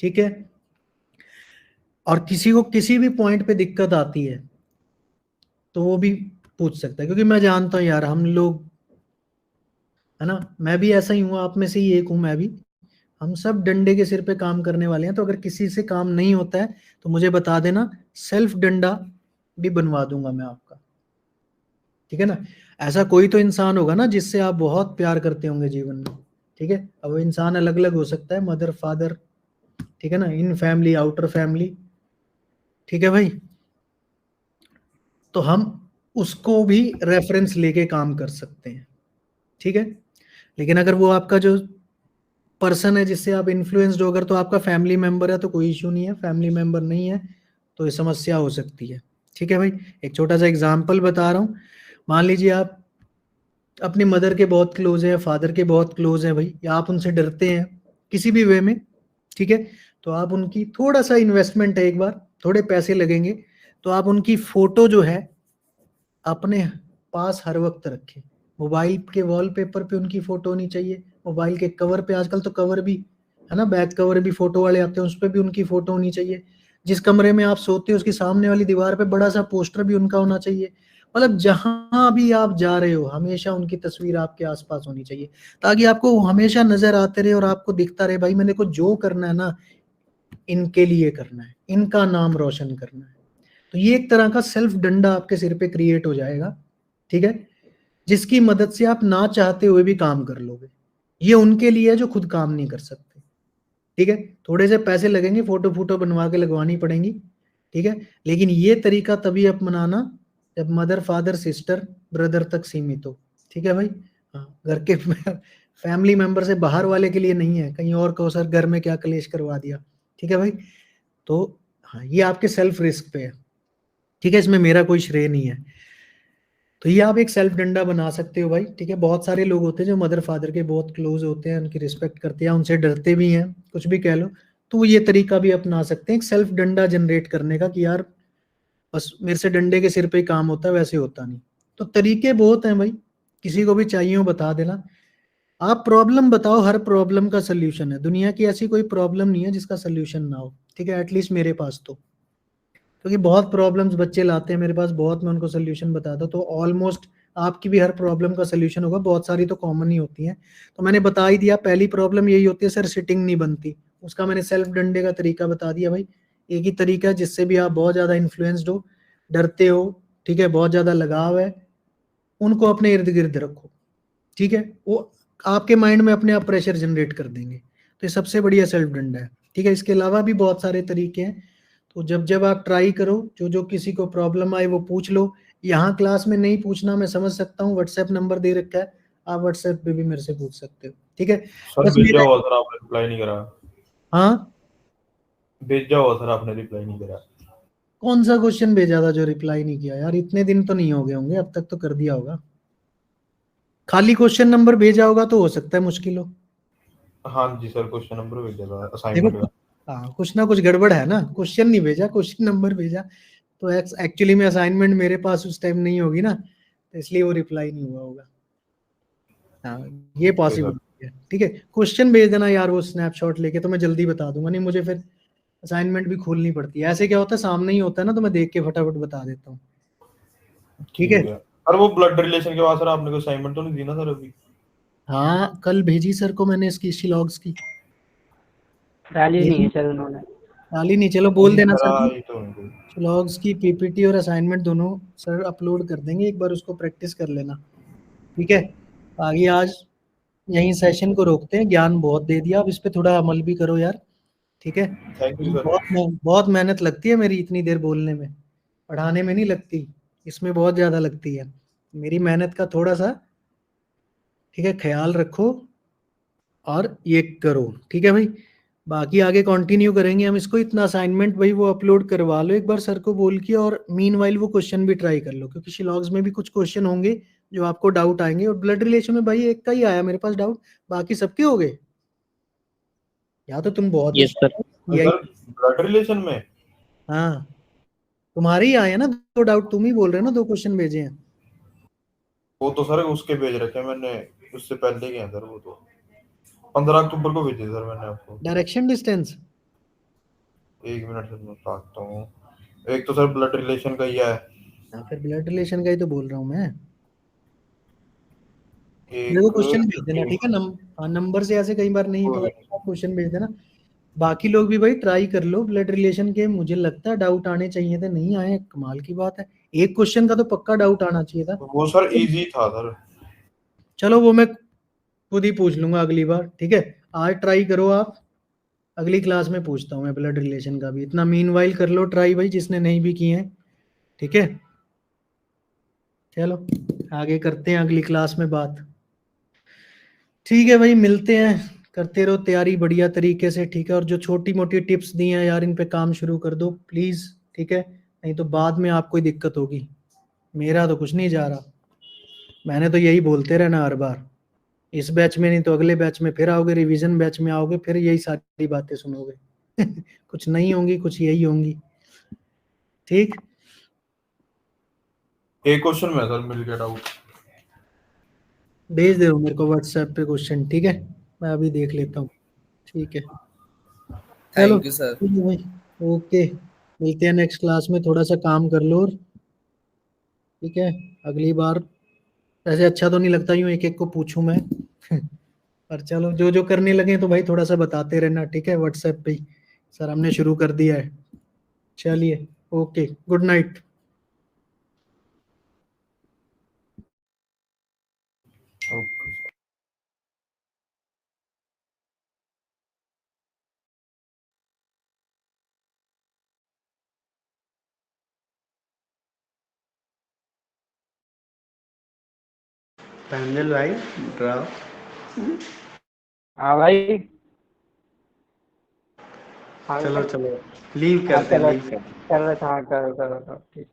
S1: ठीक है। और किसी को किसी भी पॉइंट पे दिक्कत आती है तो वो भी पूछ सकता है, क्योंकि मैं जानता हूँ यार हम लोग, है ना, मैं भी ऐसा ही हूँ, आप में से ही एक हूँ मैं भी, हम सब डंडे के सिर पे काम करने वाले हैं। तो अगर किसी से काम नहीं होता है तो मुझे बता देना, सेल्फ डंडा भी बनवा दूंगा मैं आपका, ठीक है ना। ऐसा कोई तो इंसान होगा ना जिससे आप बहुत प्यार करते होंगे जीवन में, ठीक है। अब वो इंसान अलग अलग हो सकता है, मदर फादर, ठीक है ना, इन फैमिली आउटर फैमिली, ठीक है भाई। तो हम उसको भी रेफरेंस लेके काम कर सकते हैं, ठीक है। लेकिन अगर वो आपका जो पर्सन है जिससे आप इन्फ्लुएंस्ड हो, अगर तो आपका फैमिली मेंबर है तो कोई इश्यू नहीं है, फैमिली मेंबर नहीं है तो ये समस्या हो सकती है, ठीक है भाई। एक छोटा सा एग्जांपल बता रहा हूँ, मान लीजिए आप अपनी मदर के बहुत क्लोज है, फादर के बहुत क्लोज है भाई, या आप उनसे डरते हैं किसी भी वे में, ठीक है। तो आप उनकी, थोड़ा सा इन्वेस्टमेंट है, एक बार थोड़े पैसे लगेंगे, तो आप उनकी फोटो जो है अपने पास हर वक्त रखें। मोबाइल के वॉलपेपर पे उनकी फोटो होनी चाहिए, मोबाइल के कवर पे, आजकल तो कवर भी है ना, बैक कवर भी फोटो वाले आते हैं, उस पर भी उनकी फोटो होनी चाहिए। जिस कमरे में आप सोते हो उसकी सामने वाली दीवार पे बड़ा सा पोस्टर भी उनका होना चाहिए। मतलब जहां भी आप जा रहे हो हमेशा उनकी तस्वीर आपके आसपास होनी चाहिए, ताकि आपको हमेशा नजर आते रहे और आपको दिखता रहे भाई मैंने को जो करना है ना इनके लिए करना है, इनका नाम रोशन करना है। तो ये एक तरह का सेल्फ डंडा आपके सिर पे क्रिएट हो जाएगा, ठीक है, जिसकी मदद से आप ना चाहते हुए भी काम कर लोगे। ये उनके लिए है जो खुद काम नहीं कर सकते, ठीक है। थोड़े से पैसे लगेंगे, फोटो बनवा के लगवानी पड़ेंगी, ठीक है। लेकिन ये तरीका तभी अपनाना जब मदर फादर सिस्टर ब्रदर तक सीमित हो, ठीक है भाई। हाँ, घर के फैमिली मेंबर से बाहर वाले के लिए नहीं है, कहीं और कहो सर घर में क्या कलेश करवा दिया, ठीक है भाई। तो हाँ, ये आपके सेल्फ रिस्क पे है, ठीक है, इसमें मेरा कोई श्रेय नहीं है। तो ये आप एक सेल्फ डंडा बना सकते हो भाई, ठीक है। बहुत सारे लोग होते हैं जो मदर फादर के बहुत क्लोज होते हैं, उनकी रिस्पेक्ट करते हैं, उनसे डरते भी हैं, कुछ भी कह लो, तो वो ये तरीका भी अपना सकते हैं एक सेल्फ डंडा जनरेट करने का, कि यार बस मेरे से डंडे के सिर पे ही काम होता है, वैसे होता नहीं। तो तरीके बहुत हैं भाई, किसी को भी चाहिए हो बता देना। आप प्रॉब्लम बताओ, हर प्रॉब्लम का सोल्यूशन है, दुनिया की ऐसी कोई प्रॉब्लम नहीं है जिसका सोल्यूशन ना हो, ठीक है, एटलीस्ट मेरे पास तो। क्योंकि बहुत प्रॉब्लम्स बच्चे लाते हैं मेरे पास, बहुत मैं उनको सोल्यूशन बताता हूँ, तो ऑलमोस्ट आपकी भी हर प्रॉब्लम का सोल्यूशन होगा, बहुत सारी तो कॉमन ही होती हैं। तो मैंने बता ही दिया, पहली प्रॉब्लम यही होती है सर सिटिंग नहीं बनती, उसका मैंने सेल्फ डंडे का तरीका बता दिया भाई। एक ही तरीका है जिससे भी आप बहुत ज़्यादा इन्फ्लुएंस्ड हो, डरते हो, ठीक है, बहुत ज़्यादा लगाव है, उनको अपने इर्द गिर्द रखो, ठीक है, वो आपके माइंड में अपने आप प्रेशर जनरेट कर देंगे। तो ये सबसे बढ़िया सेल्फ डंडा है, ठीक है। इसके अलावा भी बहुत सारे तरीके हैं, तो जब जब आप ट्राई करो, जो जो किसी को प्रॉब्लम आए वो पूछ लो। यहाँ क्लास में नहीं पूछना, मैं समझ सकता हूँ, व्हाट्सएप नंबर दे रखा है, आप व्हाट्सएप पे भी मेरे से पूछ सकते हो, ठीक है।
S2: सर
S1: बस
S2: भेजा
S1: मेरा,
S2: हुआ सर, आपने रिप्लाई नहीं करा।
S1: हाँ,
S2: भेजा हुआ सर, आपने रिप्लाई नहीं करा।
S1: कौन सा क्वेश्चन भेजा था जो रिप्लाई नहीं किया यार? इतने दिन तो नहीं हो गए होंगे, अब तक तो कर दिया होगा। खाली क्वेश्चन नंबर भेजा होगा तो हो सकता है मुश्किल हो।
S2: हाँ जी सर, क्वेश्चन नंबर भेजा था
S1: देखो,
S2: असाइनमेंट का।
S1: हाँ, कुछ ना कुछ गड़बड़ है ना, क्वेश्चन नहीं भेजा, क्वेश्चन नंबर भेजा, तो एक्चुअली में असाइनमेंट मेरे पास उस टाइम नहीं होगी ना, तो इसलिए वो रिप्लाई नहीं हुआ होगा। हाँ, ये
S2: ओके
S1: पॉसिबल
S2: सर।
S1: है, ठीक है। क्वेश्चन भेज देना यार वो स्नैपशॉट लेके, तो मैं जल्दी बता दूंगा, नहीं मुझे फिर असाइनमेंट भी खोलनी पड़ती है। ऐसे क्या होता है, सामने ही होता है ना, तो मैं देख के फटाफट बता देता हूँ, ठीक है।
S2: ठीक है सर, वो ब्लड रिलेशन के बाद सर आपने कोई असाइनमेंट तो नहीं दी ना सर अभी?
S1: हाँ, कल भेजी सर को मैंने इसकी शीलॉग्स की।
S5: डाली नहीं है सर उन्होंने।
S1: डाली नहीं, चलो बोल देना
S2: सर
S1: सर को,
S2: आई तो उनको।
S1: शीलॉग्स की पीपीटी और असाइनमेंट दोनों सर अपलोड कर देंगे, एक बार उसको प्रैक्टिस कर लेना, ठीक है। आगे आज यहीं सेशन को रोकते हैं, ज्ञान बहुत दे दिया, अब इस पे थोड़ा अमल भी करो यार, ठीक है।
S2: Thank you sir.
S1: बहुत मेहनत लगती है मेरी इतनी देर बोलने में, पढ़ाने में नहीं लगती, इसमें बहुत ज़्यादा लगती है। मेरी मेहनत का थोड़ा सा, ठीक है, ख्याल रखो और ये करो, ठीक है भाई। बाकी आगे कंटिन्यू करेंगे हम इसको। इतना असाइनमेंट भाई वो अपलोड करवा लो एक बार सर को बोल के, और मीनवाइल वो क्वेश्चन भी ट्राई कर लो, क्योंकि शिलॉग्स में भी कुछ क्वेश्चन होंगे जो आपको डाउट आएंगे, और ब्लड रिलेशन में भाई एक का ही आया मेरे पास डाउट, बाकी सबके हो गए, या तो तुम बहुत
S3: यस सर।
S2: तो
S1: यही,
S2: सर ब्लड रिलेशन में
S1: हाँ, तुम्हारे ही आए हैं ना दो डाउट, तुम ही बोल रहे हो ना, दो क्वेश्चन भेजे हैं।
S2: वो तो सर उसके भेज रखे हैं मैंने, उससे पहले के हैं सर, वो तो 15 अक्टूबर को भेजे सर मैंने आपको।
S1: डायरेक्शन डिस्टेंस,
S2: एक मिनट सर मैं बताता हूँ। एक तो सर ब्लड रिलेशन का ही है,
S1: फिर ब्लड रिलेशन का ही तो बोल रहा हूँ मैं। मेरे को
S2: एक
S1: क्वेश्चन भेज देना, ठीक है। नंबर से ऐसे कई बार नहीं पता चलता, क्वेश्चन भेज देना। बाकी लोग भी भाई ट्राई कर लो ब्लड रिलेशन के, मुझे लगता है डाउट आने चाहिए थे, नहीं आए, कमाल की बात है। एक क्वेश्चन का तो पक्का डाउट आना चाहिए था।
S2: वो सर इजी था सर।
S1: चलो वो मैं खुद ही पूछ लूंगा अगली बार, ठीक है। आज ट्राई करो आप, अगली क्लास में पूछता हूँ मैं ब्लड रिलेशन का भी। इतना मीनवाइल कर लो ट्राई भाई, जिसने नहीं भी किए हैं, ठीक है। चलो आगे करते हैं अगली क्लास में बात, ठीक है भाई, मिलते हैं। करते रहो तैयारी बढ़िया तरीके से, ठीक है। और जो छोटी मोटी टिप्स दी हैं यार, इन पे काम शुरू कर दो प्लीज, ठीक है, नहीं तो बाद में आपको ही दिक्कत होगी। मेरा तो कुछ नहीं जा रहा, मैंने तो यही बोलते रहना हर बार, इस बैच में नहीं तो अगले बैच में फिर आओगे, रिवीजन बैच में आओगे, फिर यही सारी बातें सुनोगे कुछ नहीं होंगी, कुछ यही होंगी, ठीक।
S2: एक क्वेश्चन में सर मिल गया डाउट।
S1: भेज दे रहा हूँ मेरे को व्हाट्सएप पे क्वेश्चन, ठीक है, मैं अभी देख लेता हूँ, ठीक है। चलो
S6: थैंक यू सर।
S1: ठीक है भाई, ओके, मिलते हैं नेक्स्ट क्लास में। थोड़ा सा काम कर लो, और ठीक है, अगली बार ऐसे अच्छा तो नहीं लगता यूं एक एक को पूछूं मैं पर चलो जो जो करने लगे तो भाई थोड़ा सा बताते रहना, ठीक है, व्हाट्सएप पे ही। सर हमने शुरू कर दिया है, चलिए, ओके, गुड नाइट।
S2: ओके।
S4: पैंजल भाई ड्रा।
S3: हाँ भाई। हाँ
S4: चलो चलो लीव करते हैं,
S3: चलो
S4: लीव करते हैं।
S3: चलो, हाँ करो करो करो, ठीक।